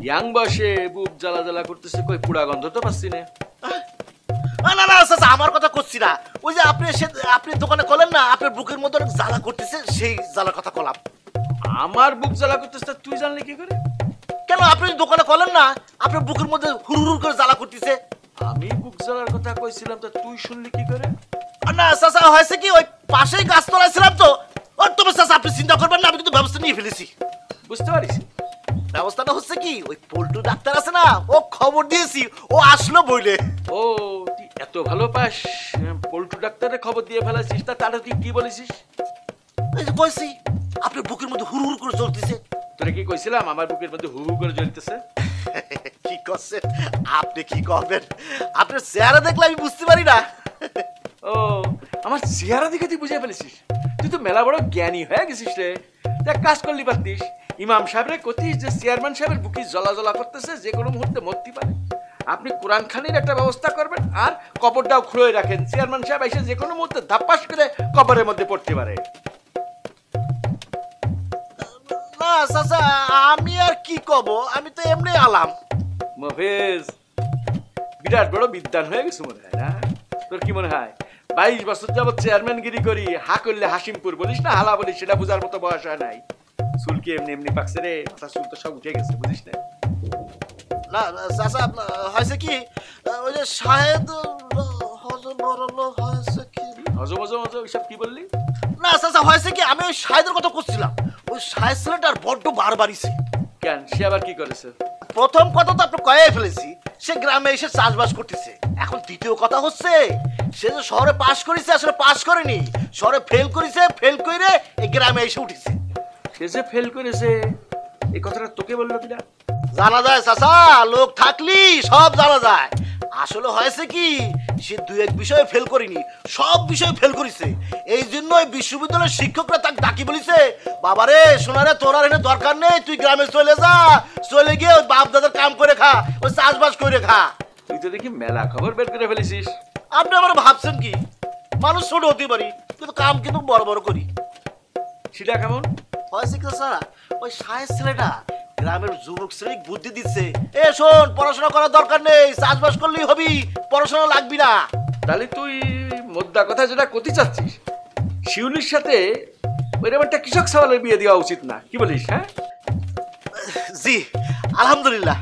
ইয়াং বয়সে বুক জ্বালা জ্বালা করতেছে, কই পুড়া গন্ধ তো পাচ্ছি না। না না চাচা, আমার কথা করছি না। ওই যে আপনি দোকানে করলেন না আপনার বুকের মধ্যে অনেক জ্বালা করতেছে, সেই জ্বালার কথা কলাম। আমার বুক জ্বালা করতেছে তুই জানলি কি করে? কেন, আপনি দোকানে করলেন না আপনার বুকের মধ্যে হুড় করে জ্বালা করতেছে? আমি বুক জ্বালার কথা কইছিলাম, তা তুই শুনলি কি করে? না চাচা, হয়েছে কি, ওই পাশেই গাছ তলাইছিলাম তো। তবে চাচা আপনি চিন্তা করবেন না, আমি কিন্তু ব্যবস্থা নিয়ে ফেলেছি। বুঝতে পারিস? ব্যবস্থাটা হচ্ছে কি, ওই পল্টু ডাক্তার আছে না, ও খবর দিয়েছি, ও আসলো বইলে। ও তুই এত ভালো পাস, পল্টু ডাক্তারের খবর দিয়ে ফেলাছিস, তা তারা তুই কি বলেছিস? এই যে কইছি আপনার বুকের মধ্যে হুড় করে জ্বলতেছে। তোরা কি কইছিলাম আমার বুকের মধ্যে হু হু করে জ্বলতেছে? কি করছেন আপনি, কি করবেন? আপনার চেহারা দেখলে আমি বুঝতে পারি না। ও আমার চেহারা দেখে তুই বুঝে ফেলেছিস? তুই তো মেলা বড় জ্ঞানী হয়ে গেছিস রে। দেখ, কাজ করলি পারতিস, ইমাম সাহেবরে কতিস যে চেয়ারম্যান সাহেবের বুকি জ্বলা জ্বলা করতেছে, যে কোনো মুহূর্তে মরতে পারে। আপনি কোরআন খানির একটা ব্যবস্থা করবেন আর কবরটাও খুঁড়ে রাখেন, চেয়ারম্যান সাহেব এসে যে কোনো মুহূর্তে ধাপ্পাস করে কবরের মধ্যে পড়তে পারে। না চাচা, আমি আর কি কব, আমি তো এমনি আলাম। মফেজ বিরাট বড় বিদ্বান হয়ে গেছে মনে হয় না? তোর কি মনে হয় 22 বছর যাবত চেয়ারম্যানগিরি করি, হা করলে হাসিমপুর বলিস না হালা বলিস, সেটা বোঝার মতো বয়স হয় নাই। চুল কি এমনি এমনি পাকছে রে? মাথা চুল তো সব উঠে গেছে, বুঝিস না? না চাচা, হয়েছে কি, ওই যে শাহেদ হয়েছে কি, হজম হজম হজম এসব কি বললি? না চাচা হয়েছে কি, আমি ওই শাহেদের কথা করছিলাম। ওই শাহেদ ছেলেটার বড্ড বাড়বাড়িছে। কেন, সে আবার কি করেছে? প্রথম কথা তো আপনি কয়ে ফেলেছি, সে গ্রামে এসে চাষবাস করতেছে। এখন দ্বিতীয় কথা হচ্ছে, সে যে শহরে পাশ করেছে, আসলে পাশ করেনি, শহরে ফেল করেছে, ফেল করে এই গ্রামে এসে উঠেছে। সে যে ফেল করেছে এই কথাটা তোকে বললো কিনা? জানা যায় চাচা, লোক থাকলি সব জানা যায়। আসলে হয়েছে কি, সে দুই এক বিষয়ে ফেল করেনি, সব বিষয়ে ফেল করেছে। এই জন্য বিশ্ববিদ্যালয়ের শিক্ষকরা তাকে ডাকি বলেছে, বাবারে সোনারে তোর আর এনে দরকার নেই, তুই গ্রামে চলে যা, চলে গিয়ে ওই বাপ দাদার কাম করে খা, ওই চাষবাস করে খা। তুই তো দেখি মেলা খবর বের করে ফেলেছিস। আপনি আমার ভাবছেন কি, মানুষ ছোট হতে পারি কিন্তু কাম কিন্তু বড় বড় করি। সেটা কেমন হয়েছে কি স্যার, ওই সায়েন্স ছেলেটা গ্রামের যুবক শ্রেণী বুদ্ধি দিচ্ছে, এ শোন পড়াশোনা করার দরকার নেই, চাষবাস করলেই হবি, পড়াশোনা লাগবি না। তাহলে তুই মোদ্দা কথা যেটা করতে চাচ্ছিস, শিউলির সাথে ওইরকম একটা কৃষক সওয়ালের বিয়ে দেওয়া উচিত না, কি বলিস? হ্যাঁ জি আলহামদুলিল্লাহ,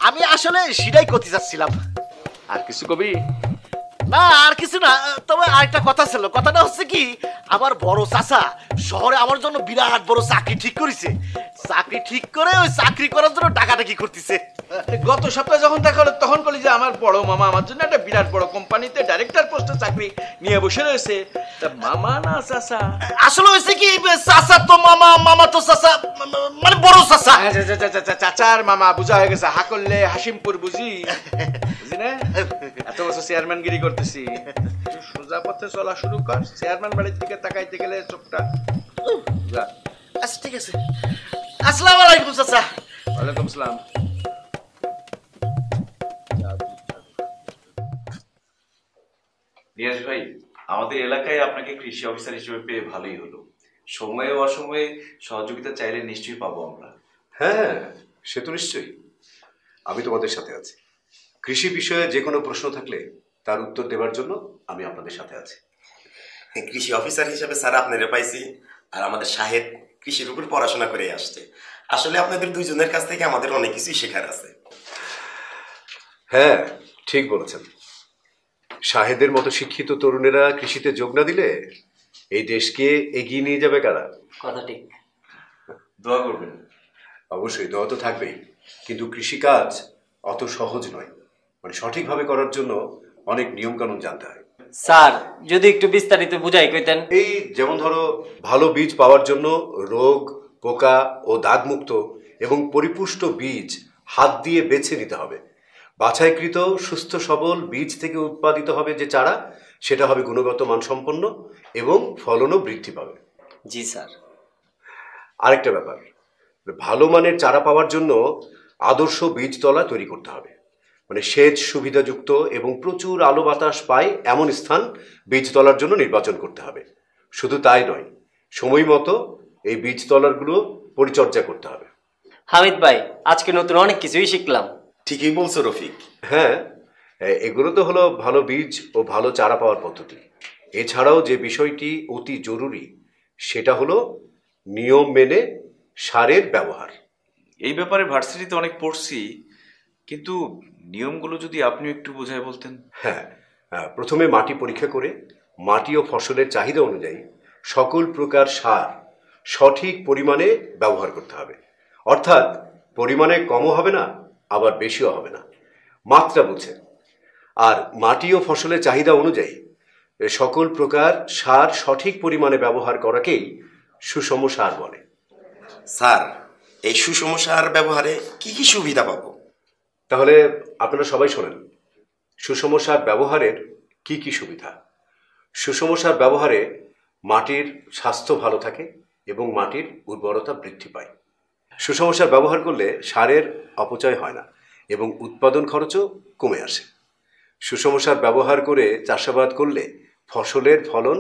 আমি আসলে সেটাই করতে চাচ্ছিলাম। আর কিছু কবি? না আর কিছু না, তবে আরেকটা কথা ছিল। কথাটা হচ্ছে কি, আমার বড় চাচা শহরে আমার জন্য বিরাট বড় চাকরি ঠিক করেছে। চাকরি ঠিক করে ওই চাকরি করার জন্য ডাকাডাকি করতেছে। গত সপ্তাহে যখন দেখা হলো তখন বলি যে আমার বড় মামা আমার জন্য একটা বিরাট বড় কোম্পানিতে ডাইরেক্টর পোস্টে চাকরি নিয়ে বসে রয়েছে। তা মামা না চাচা? আসলে হয়েছে কি, চাচা তো মামা, মামা তো চাচা, মানে বড় চাচা। চাচার মামা বুঝা হয়ে গেছে, হা করলে হাসিমপুর বুঝি, বুঝি না? এত বছর চেয়ারম্যানগিরি করতেছি, সোজা পথে চলা শুরু কর। চেয়ারম্যান বাড়ির দিকে তাকাইতে গেলে চোখটা। আচ্ছা ঠিক আছে, আসসালামু আলাইকুম চাচা। ওয়ালাইকুম আসসালাম। নিয়াজ ভাই, আমাদের এলাকায় আপনাকে কৃষি অফিসার হিসেবে পেয়ে ভালোই হলো। সময়ে অসময়ে সহযোগিতা চাইলে নিশ্চয়ই পাবো আমরা। হ্যাঁ, সে তো নিশ্চয়ই, আমি তোমাদের সাথে আছি। কৃষি বিষয়ে যে কোনো প্রশ্ন থাকলে তার উত্তর দেওয়ার জন্য আমি আপনাদের সাথে আছি। কৃষি অফিসার হিসেবে স্যার আপনারে পাইছি, আর আমাদের শাহেদ কৃষির উপর পড়াশোনা করে আসছে। আসলে আপনাদের দুইজনের কাছ থেকে আমাদের অনেক কিছুই শেখার আছে। হ্যাঁ ঠিক বলেছেন। শাহেদের মতো শিক্ষিত তরুণেরা কৃষিতে যোগ না দিলে এই দেশকে এগিয়ে নিয়ে যাবে কারা? কথা ঠিক। দোয়া করবেন। অবশ্যই দোয়া তো থাকবেই, কিন্তু কৃষিকাজ অত সহজ নয়। মানে সঠিকভাবে করার জন্য অনেক নিয়ম কানুন জানতে হয়। স্যার যদি একটু বিস্তারিত বুঝাই কইতেন। এই যেমন ধরো, ভালো বীজ পাওয়ার জন্য রোগ, পোকা ও দাগমুক্ত এবং পরিপুষ্ট বীজ হাত দিয়ে বেছে নিতে হবে। বাছাইকৃত সুস্থ সবল বীজ থেকে উৎপাদিত হবে যে চারা, সেটা হবে গুণগত মানসম্পন্ন এবং ফলনও বৃদ্ধি পাবে। জি স্যার। আরেকটা ব্যাপার, ভালো মানের চারা পাওয়ার জন্য আদর্শ বীজতলা তৈরি করতে হবে। মানে সেচ সুবিধাযুক্ত এবং প্রচুর আলো বাতাস পায় এমন স্থান বীজতলার জন্য নির্বাচন করতে হবে। শুধু তাই নয়, সময় মতো এই বীজতলাগুলো পরিচর্যা করতে হবে। হামিদ ভাই, আজকে নতুন অনেক কিছুই শিখলাম। ঠিকই বলছো রফিক। হ্যাঁ, এগুলো তো হলো ভালো বীজ ও ভালো চারা পাওয়ার পদ্ধতি। এছাড়াও যে বিষয়টি অতি জরুরি সেটা হলো নিয়ম মেনে সারের ব্যবহার। এই ব্যাপারে ভার্সিটিতে অনেক পড়ছি, কিন্তু নিয়মগুলো যদি আপনি একটু বোঝায় বলতেন। হ্যাঁ, প্রথমে মাটি পরীক্ষা করে মাটি ও ফসলের চাহিদা অনুযায়ী সকল প্রকার সার সঠিক পরিমাণে ব্যবহার করতে হবে। অর্থাৎ পরিমাণে কমও হবে না, আবার বেশিও হবে না, মাত্রা বুঝে। আর মাটি ও ফসলের চাহিদা অনুযায়ী সকল প্রকার সার সঠিক পরিমাণে ব্যবহার করাকেই সুষম সার বলে। স্যার, এই সুষম সার ব্যবহারে কি কি সুবিধা পাবো? তাহলে আপনারা সবাই শোনেন, সুষম সার ব্যবহারের কি কি সুবিধা। সুষম সার ব্যবহারে মাটির স্বাস্থ্য ভালো থাকে এবং মাটির উর্বরতা বৃদ্ধি পায়। সুষম সার ব্যবহার করলে সারের অপচয় হয় না এবং উৎপাদন খরচও কমে আসে। সুষম সার ব্যবহার করে চাষাবাদ করলে ফসলের ফলন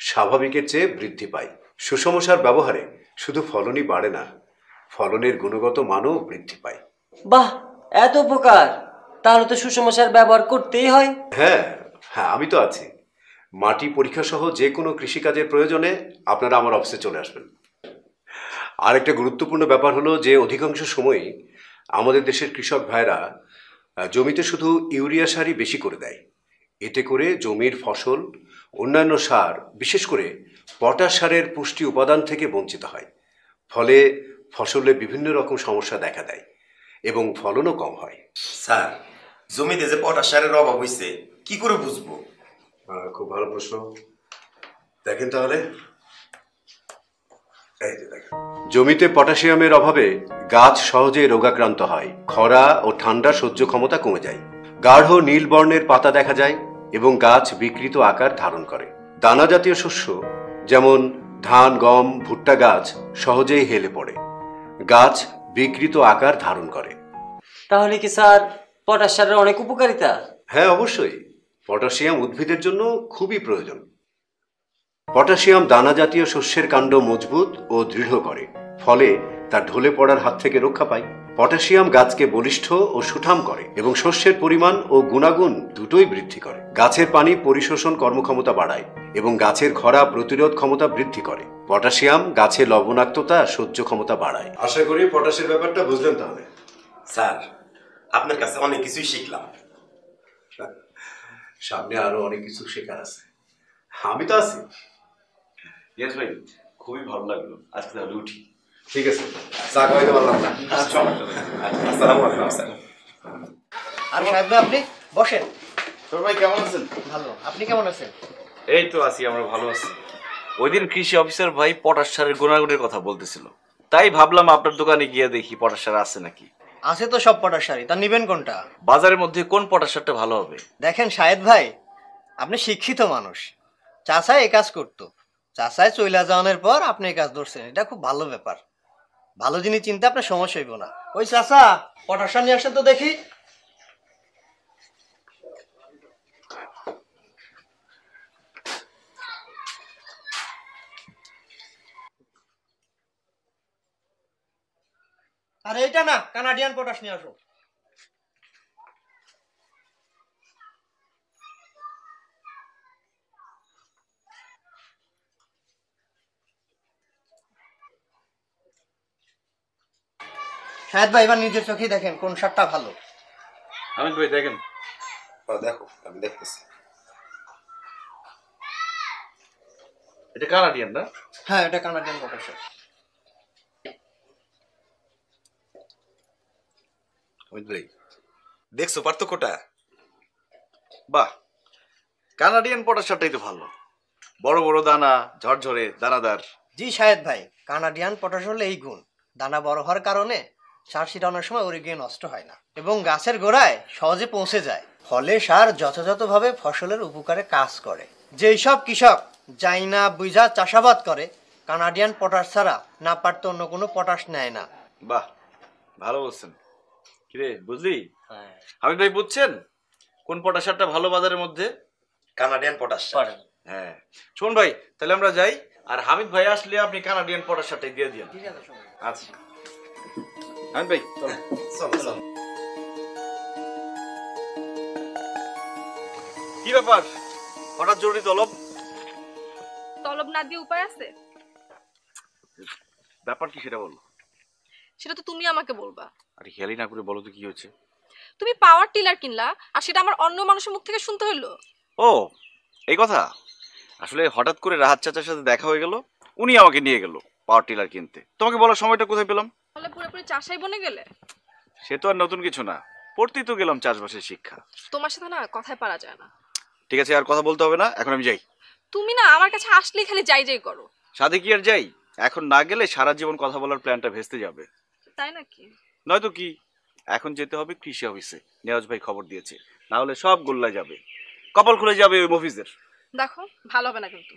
স্বাভাবিকের চেয়ে বৃদ্ধি পায়। সুষম সার ব্যবহারে শুধু ফলনই বাড়ে না, ফলনের গুণগত মানও বৃদ্ধি পায়। বাহ, এত উপকার! তাহলে তো সুষম সার ব্যবহার করতেই হয়। হ্যাঁ হ্যাঁ, আমি তো আছি। মাটি পরীক্ষা সহ যে কোনো কৃষিকাজের প্রয়োজনে আপনারা আমার অফিসে চলে আসবেন। আর একটা গুরুত্বপূর্ণ ব্যাপার হলো যে অধিকাংশ সময়ই আমাদের দেশের কৃষক ভাইরা জমিতে শুধু ইউরিয়া সারই বেশি করে দেয়। এতে করে জমির ফসল অন্যান্য সার, বিশেষ করে পটাশ সারের পুষ্টি উপাদান থেকে বঞ্চিত হয়। ফলে ফসলে বিভিন্ন রকম সমস্যা দেখা দেয় এবং ফলনও কম হয়। স্যার, জমিতে যে পটাশ সারের অভাব হয়েছে কি করে বুঝবো? খুব ভালো প্রশ্ন। দেখেন তাহলে, এই যে দেখেন, জমিতে পটাশিয়ামের অভাবে গাছ সহজে রোগাক্রান্ত হয়, খরা ও ঠান্ডা সহ্য ক্ষমতা কমে যায়, গাঢ় নীল বর্ণের পাতা দেখা যায় এবং গাছ বিকৃত আকার ধারণ করে। দানা জাতীয় শস্য যেমন ধান, গম, ভুট্টা গাছ সহজেই হেলে পড়ে, গাছ বিকৃত আকার ধারণ করে। তাহলে কি স্যার পটাশ সারের অনেক উপকারিতা? হ্যাঁ, অবশ্যই। পটাশিয়াম উদ্ভিদের জন্য খুবই প্রয়োজন। পটাশিয়াম দানা জাতীয় শস্যের কাণ্ড মজবুত ও দৃঢ় করে, ফলে তা ঢলে পড়ার হাত থেকে রক্ষা পায়। পটাশিয়াম গাছকে বলিষ্ঠ ও সুঠাম করে এবং শস্যের পরিমাণ ও গুণাগুণ দুটোই বৃদ্ধি করে। গাছের পানি পরিশোষণ কর্মক্ষমতা বাড়ায় এবং গাছের খরা প্রতিরোধ ক্ষমতা বৃদ্ধি করে। পটাশিয়াম গাছের লবণাক্ততা সহ্য ক্ষমতা বাড়ায়। আশা করি পটাশের ব্যাপারটা বুঝলেন তাহলে। স্যার, আপনার কাছে অনেক কিছুই শিখলাম। সামনে আরো অনেক কিছু শেখার আছে, আমি তো আছি। ইয়েস ভাই, খুবই ভালো লাগলো। আজকে তাহলে উঠি। ঠিক আছে, চা খাওয়াইতে পারলাম না। আসসালামু আলাইকুম স্যার। আর সাহেব ভাই, আপনি বসেন। তোর ভাই কেমন আছেন? ভালো, আপনি কেমন আছেন? এই তো আছি, আমরা ভালো আছি। ওই দিন কৃষি অফিসার ভাই পটাশ সারের গুণাগুণের কথা বলতেছিল, তাই ভাবলাম আপনার দোকানে গিয়ে দেখি পটাশ সার আছে নাকি। আছে তো সব পটাশ সারই, তা নিবেন কোনটা? বাজারের মধ্যে কোন পটাশ সারটা ভালো হবে? দেখেন শাহেদ ভাই, আপনি শিক্ষিত মানুষ, চাচাই এই কাজ করতো, চাচাই চইলা যাওয়ানোর পর আপনি এই কাজ ধরছেন, এটা খুব ভালো ব্যাপার। ভালো জিনিস চিন্তা আপনার সমস্যা হইব না। ওই চাচা, পটাশ সার নিয়ে আসেন তো দেখি। আর এইটা না, কানাডিয়ান পটাশ নিয়ে আসো। শাহেদ ভাই, এবার নিজের চোখেই দেখেন কোন সারটা ভালো। আমি ভাই দেখেন, দেখো আমি দেখতেছি। এটা কানাডিয়ান না? হ্যাঁ, এটা কানাডিয়ান পটাশ। দেখছো পার্থক্যটা? বাহ, কানাডিয়ান পটাশ সারটাই তো ভালো, বড় বড় দানা, ঝরঝরে দানাদার। জি শাহেদ ভাই, কানাডিয়ান পটাশ হলে এই গুণ, দানা বড় হওয়ার কারণে সার ছিটানোর সময় ওরে গিয়ে নষ্ট হয় না এবং গাছের গোড়ায় সহজে পৌঁছে যায়, ফলে সার যথাযথভাবে ফসলের উপকারে কাজ করে। যেই সব কৃষক যাই না বুঝা চাষাবাদ করে, কানাডিয়ান পটাশ ছাড়া না পারতো অন্য কোনো পটাশ নেয় না। বাহ, ভালো বলছেন। কিরে বুঝলি? হামিদ ভাই বুঝছেন কোন পটাশ সারটা ভালো বাজারের মধ্যে? Canadian potash. হ্যাঁ, শোন ভাই, তাহলে আমরা যাই, আর হামিদ ভাই আসলে আপনি কানাডিয়ান পটাশ সারটাই দিয়ে দিন। আচ্ছা হামিদ ভাই, চলো। কি ব্যাপার, হঠাৎ জরুরি তলব? তলব না দিয়ে উপায় আছে? ব্যাপার কি সেটা বলো। সেটা তো তুমি আমাকে বলবা। আরে খেয়ালি না করে বলো তো কি হয়েছে। তুমি পাওয়ার টিলার কিনলা, আর সেটা আমার অন্য মানুষের মুখ থেকে শুনতে হলো। ও এই কথা, আসলে হঠাৎ করে রাহাত চাচার সাথে দেখা হয়ে গেল, উনি আমাকে নিয়ে গেল পাওয়ার টিলার কিনতে। তোমাকে বলার সময়টা কোথায় পেলাম? তাহলে পুরোপুরি চাষাই বনে গেলে। সে তো আর নতুন কিছু না, পড়তেই তো গেলাম চাষবাসের শিক্ষা। তোমার সাথে না কথায় পারা যায় না। ঠিক আছে, আর কথা বলতে হবে না, এখন আমি যাই। তুমি না আমার কাছে আসলেই খালি যাই যাই করো। সাথে কি আর যাই? এখন না গেলে সারা জীবন কথা বলার প্ল্যানটা ভেস্তে যাবে। তাই নাকি? নয়তো কি, এখন যেতে হবে কৃষি অফিসে, নেওয়াজ ভাই খবর দিয়েছে, না হলে সব গোল্লা যাবে, কপাল খুলে যাবে ওই মফিজের। দেখো ভালো হবে না কিন্তু।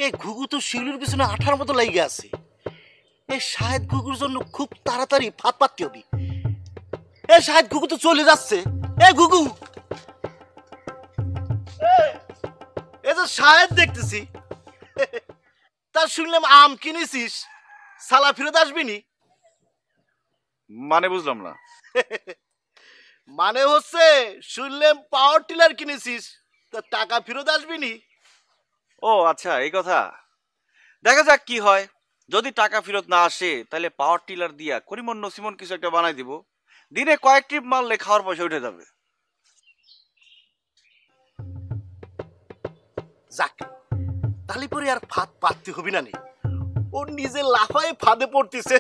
এই ঘুঘু তো শিউলির পিছনে আঠার মতো লাগিয়ে আছে। এই শাহেদ ঘুঘুর জন্য খুব তাড়াতাড়ি ফাঁদ পাততে হবে। এই শাহেদ ঘুঘু তো চলে যাচ্ছে। এই ঘুঘু, এই যে শাহেদ দেখতেছি, তা শুনলাম আম কিনেছিস, সালা ফেরত আসবি নি? মানে বুঝলাম না। মানে হচ্ছে শুনলাম পাওয়ার টিলার কিনেছিস, তা টাকা ফেরত আসবি নি? ও আচ্ছা, এই কথা। দেখা যাক কি হয়, যদি টাকা ফেরত না আসে তাহলে পাওয়ার টিলার দিয়া করিমন নসিমন কিছু একটা বানাই দিব, দিনে কয়েক ট্রিপ মারলে খাওয়ার পয়সা উঠে যাবে। যাক, তাহলে পরে আর ফাঁদ পাততে হবে না নি, ও নিজে লাফায় ফাঁদে পড়তেছে।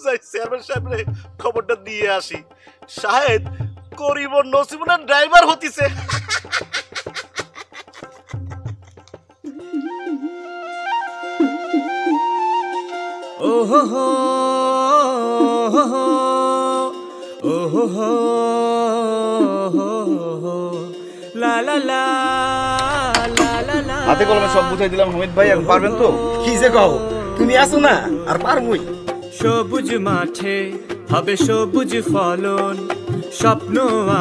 যাই চেয়ারম্যান সাহেবরে খবরটা দিয়ে আসি, শাহেদ করিমন নসিমনের ড্রাইভার হতিছে। ওহো হো ওহো হো লা লা লা লা লা। হাতে কলমে সব বুঝাই দিলাম হামিদ ভাই, এখন পারবেন তো? কি যে কও, তুমি আছো না, আর পারবই। সবুজ মাঠে হবে সবুজ ফলন, স্বপ্ন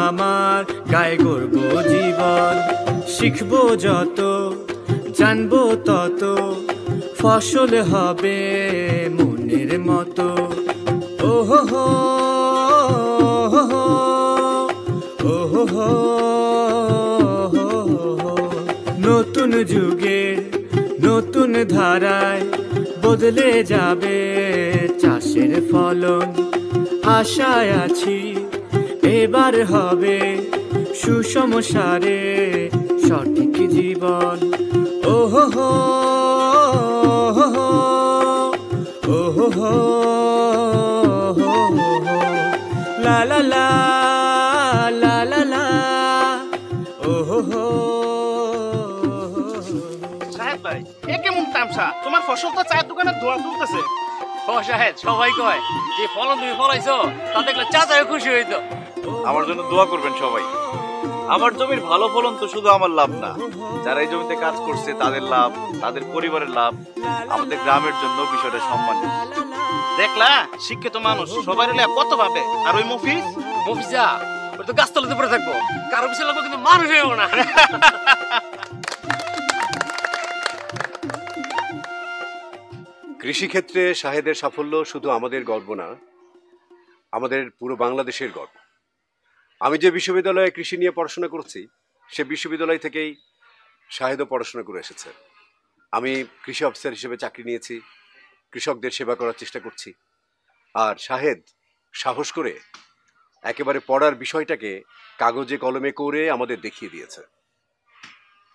আমার গায়ে গড়ব জীবন। শিখবো যত জানবো তত, ফসল হবে মনের মতো। ওহো হো ওহো হো নতুন যুগের নতুন ধারায় বদলে যাবে চাষের ফলন। আশায় আছি এবার হবে সুষম সারে সঠিক জীবন। ওহো হো ওহো হো লা লা লা লা লা লা ওহো হো। সাহেব ভাই, এ কেমন তামসা? তোমার ফসল তো চায়ের দোকানে ধোয়া তুলতেছে। ও সাহেব, সবাই কয় যে ফলন তুমি ফলাইছো তা দেখলে চাচাও খুশি হইতো। আমার জন্য দোয়া করবেন সবাই। আমার জমির ভালো ফলন তো শুধু আমার লাভ না, যারা এই জমিতে কাজ করছে তাদের লাভ, তাদের পরিবারের লাভ, আমাদের গ্রামের জন্য বিষয়টা সম্মানিত। দেখলা, শিক্ষিত মানুষ সবাই কত ভাবে। আর ওই মফিজা ওই তো গাছতলাতে পড়ে থাকবো, কারো পিছনে লাগবো কিন্তু মানুষ হইব না। কৃষিক্ষেত্রে শাহেদের সাফল্য শুধু আমাদের গর্ব না, আমাদের পুরো বাংলাদেশের গর্ব। আমি যে বিশ্ববিদ্যালয়ে কৃষি নিয়ে পড়াশোনা করছি, সে বিশ্ববিদ্যালয় থেকেই শাহেদও পড়াশোনা করে এসেছে। আমি কৃষি অফিসার হিসেবে চাকরি নিয়েছি, কৃষকদের সেবা করার চেষ্টা করছি। আর শাহেদ সাহস করে একেবারে পড়ার বিষয়টাকে কাগজে কলমে করে আমাদের দেখিয়ে দিয়েছে।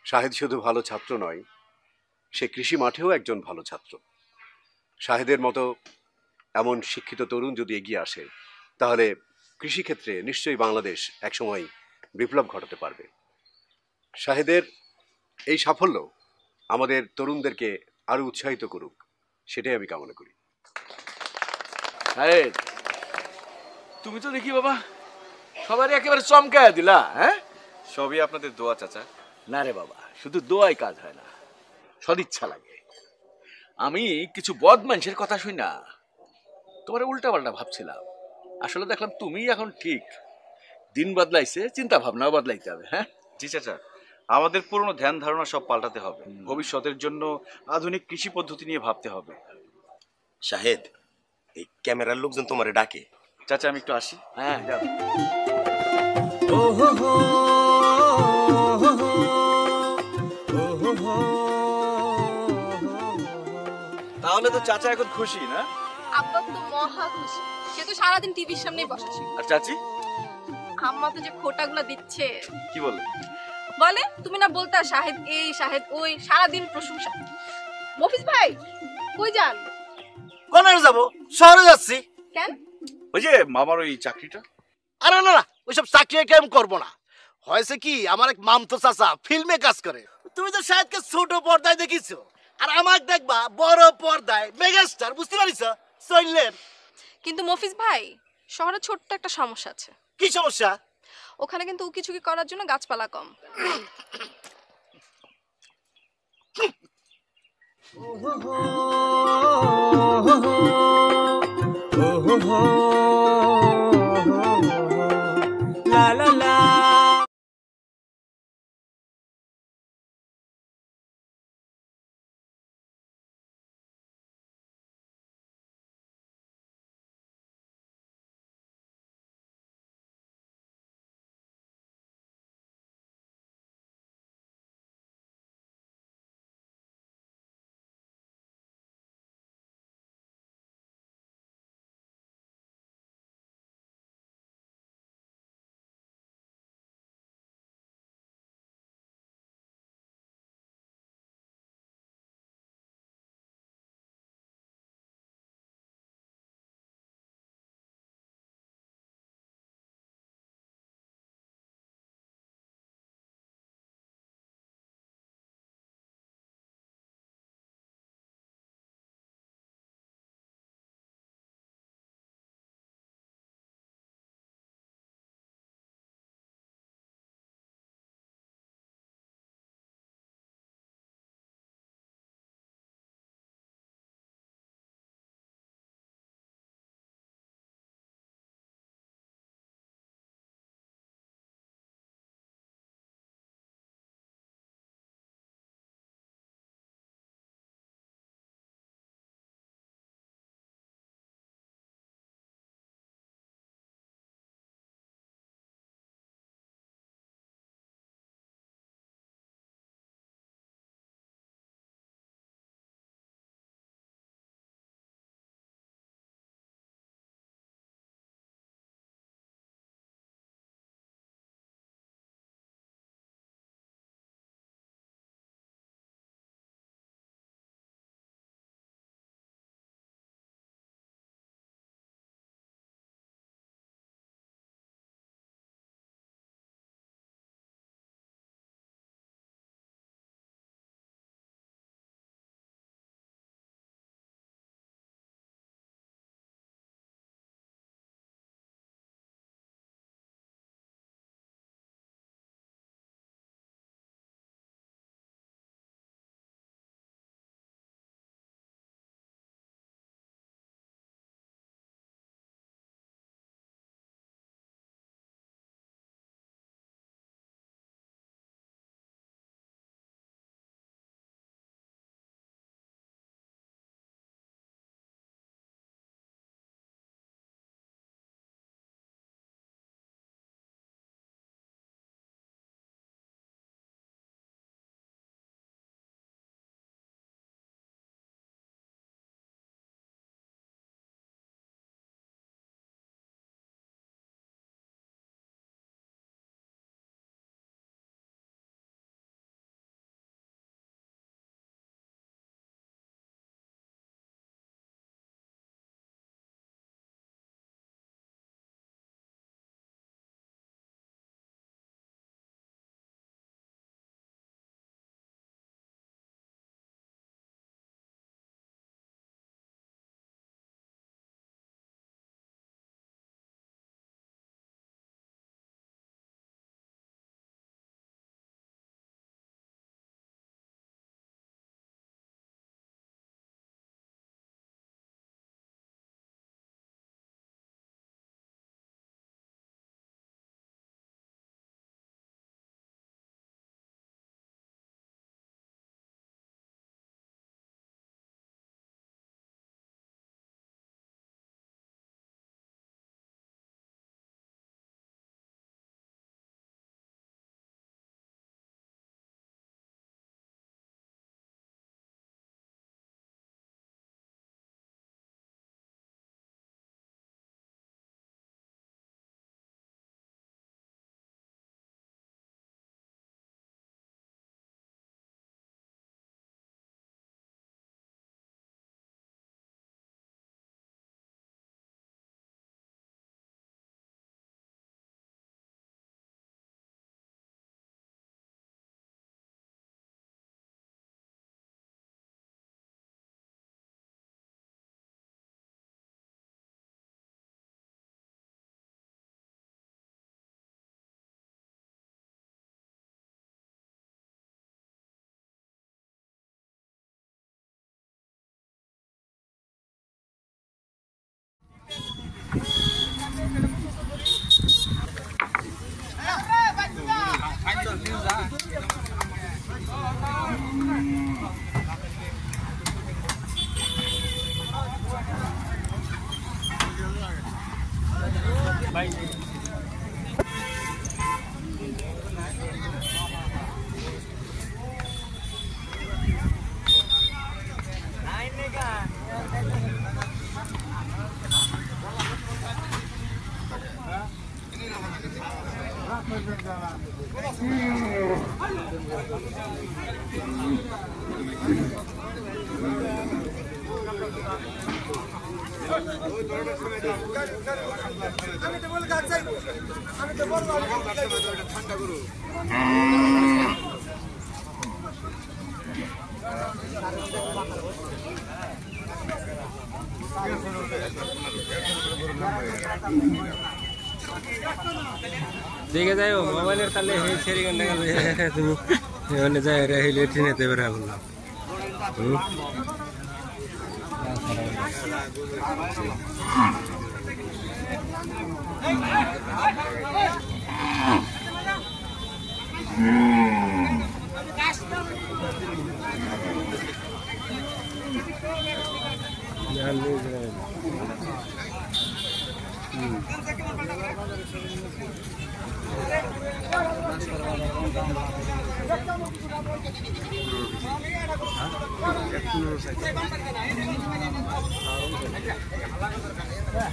শাহেদ শুধু ভালো ছাত্র নয়, সে কৃষি মাঠেও একজন ভালো ছাত্র। শাহেদের মতো এমন শিক্ষিত তরুণ যদি এগিয়ে আসে, তাহলে কৃষিক্ষেত্রে নিশ্চয়ই বাংলাদেশ একসময় বিপ্লব ঘটাতে পারবে। শাহেদের এই সাফল্য আমাদের তরুণদেরকে আরো উৎসাহিত করুক, সেটাই আমি কামনা করি। শাহেদ, তুমি তো দেখি বাবা সবারই একেবারে চমকায়া দিলা। হ্যাঁ, সবই আপনাদের দোয়া চাচা। না রে বাবা, শুধু দোয়াই কাজ হয় না, সদিচ্ছা লাগে। আমি কিছু বদ মানুষের কথা শুই না তোমার উল্টা পাল্টা ভাবছিলাম, আসলে দেখলাম তুমি এখন ঠিক। দিন বদলাইছে, চিন্তা ভাবনাও বদলাইতে হবে। হ্যাঁ জি চাচা, আমাদের পুরনো ধ্যান ধারণা সব পাল্টাতে হবে। ভবিষ্যতের জন্য আধুনিক কৃষি পদ্ধতি নিয়ে ভাবতে হবে। শাহেদ, এই ক্যামেরার লোকজন তোমারে ডাকে। চাচা আমি একটু আসি। হ্যাঁ যাও। তাহলে তো চাচা এখন খুশি না? আব্বা তো মহা খুশি, সে তো সারাদিন টিভির সামনেই বসা ছিল। আর চাচি? আম্মা তো যে খোটাগুলো দিচ্ছে। কি বলে? বলে তুমি না বলতা শাহেদ এই শাহেদ ওই, সারাদিন প্রশংসা। মফিজ ভাই কই যান? কোনে যাব? শহরে যাচ্ছি। কেন? ওই যে মামার ওই চাকরিটা। আরে না না, ওইসব চাকরি আমি করবো না। হয়েছে কি, আমার এক মামতো চাচা ফিল্মে কাজ করে। তুমি তো শাহেদকে ছোট পর্দায় দেখিছো, আর আমাকে দেখবা বড় পর্দায় মেগাস্টার, বুঝতে পারিস? চললেন। কিন্তু মফিজ ভাই, শহরে ছোট্ট একটা সমস্যা আছে। কি সমস্যা? ওখানে কিন্তু উকিঝুঁকি করার জন্য গাছপালা কম। লা লা লা দেখে যাই মোবাইলের তাহলে সেরি গান তুমি এখানে যাই হেলে ট্রেনেতে বেড়া বললাম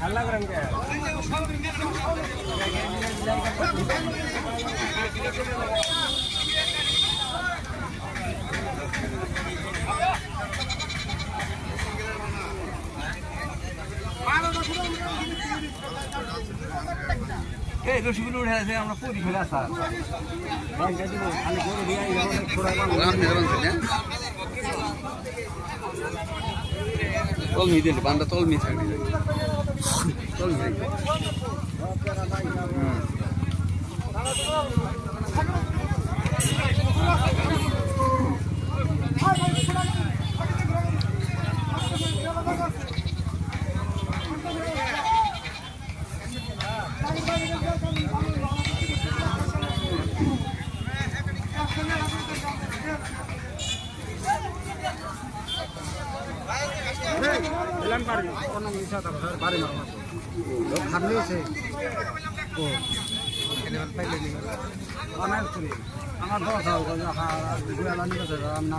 হাল্লা করেন কে এই রসিগুলো উঠে আছে আমরা পুরি ফেলে আসা তলমি দিন বান্দা তলমি থাকবে তলমি আমার দশ না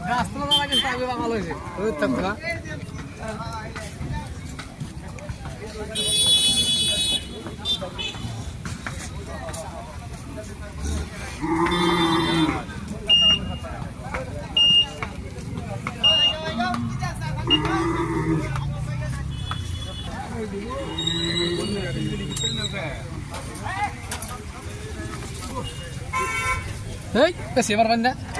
রাস্তা লাগে ভালো হয়েছে Hey, kasih apa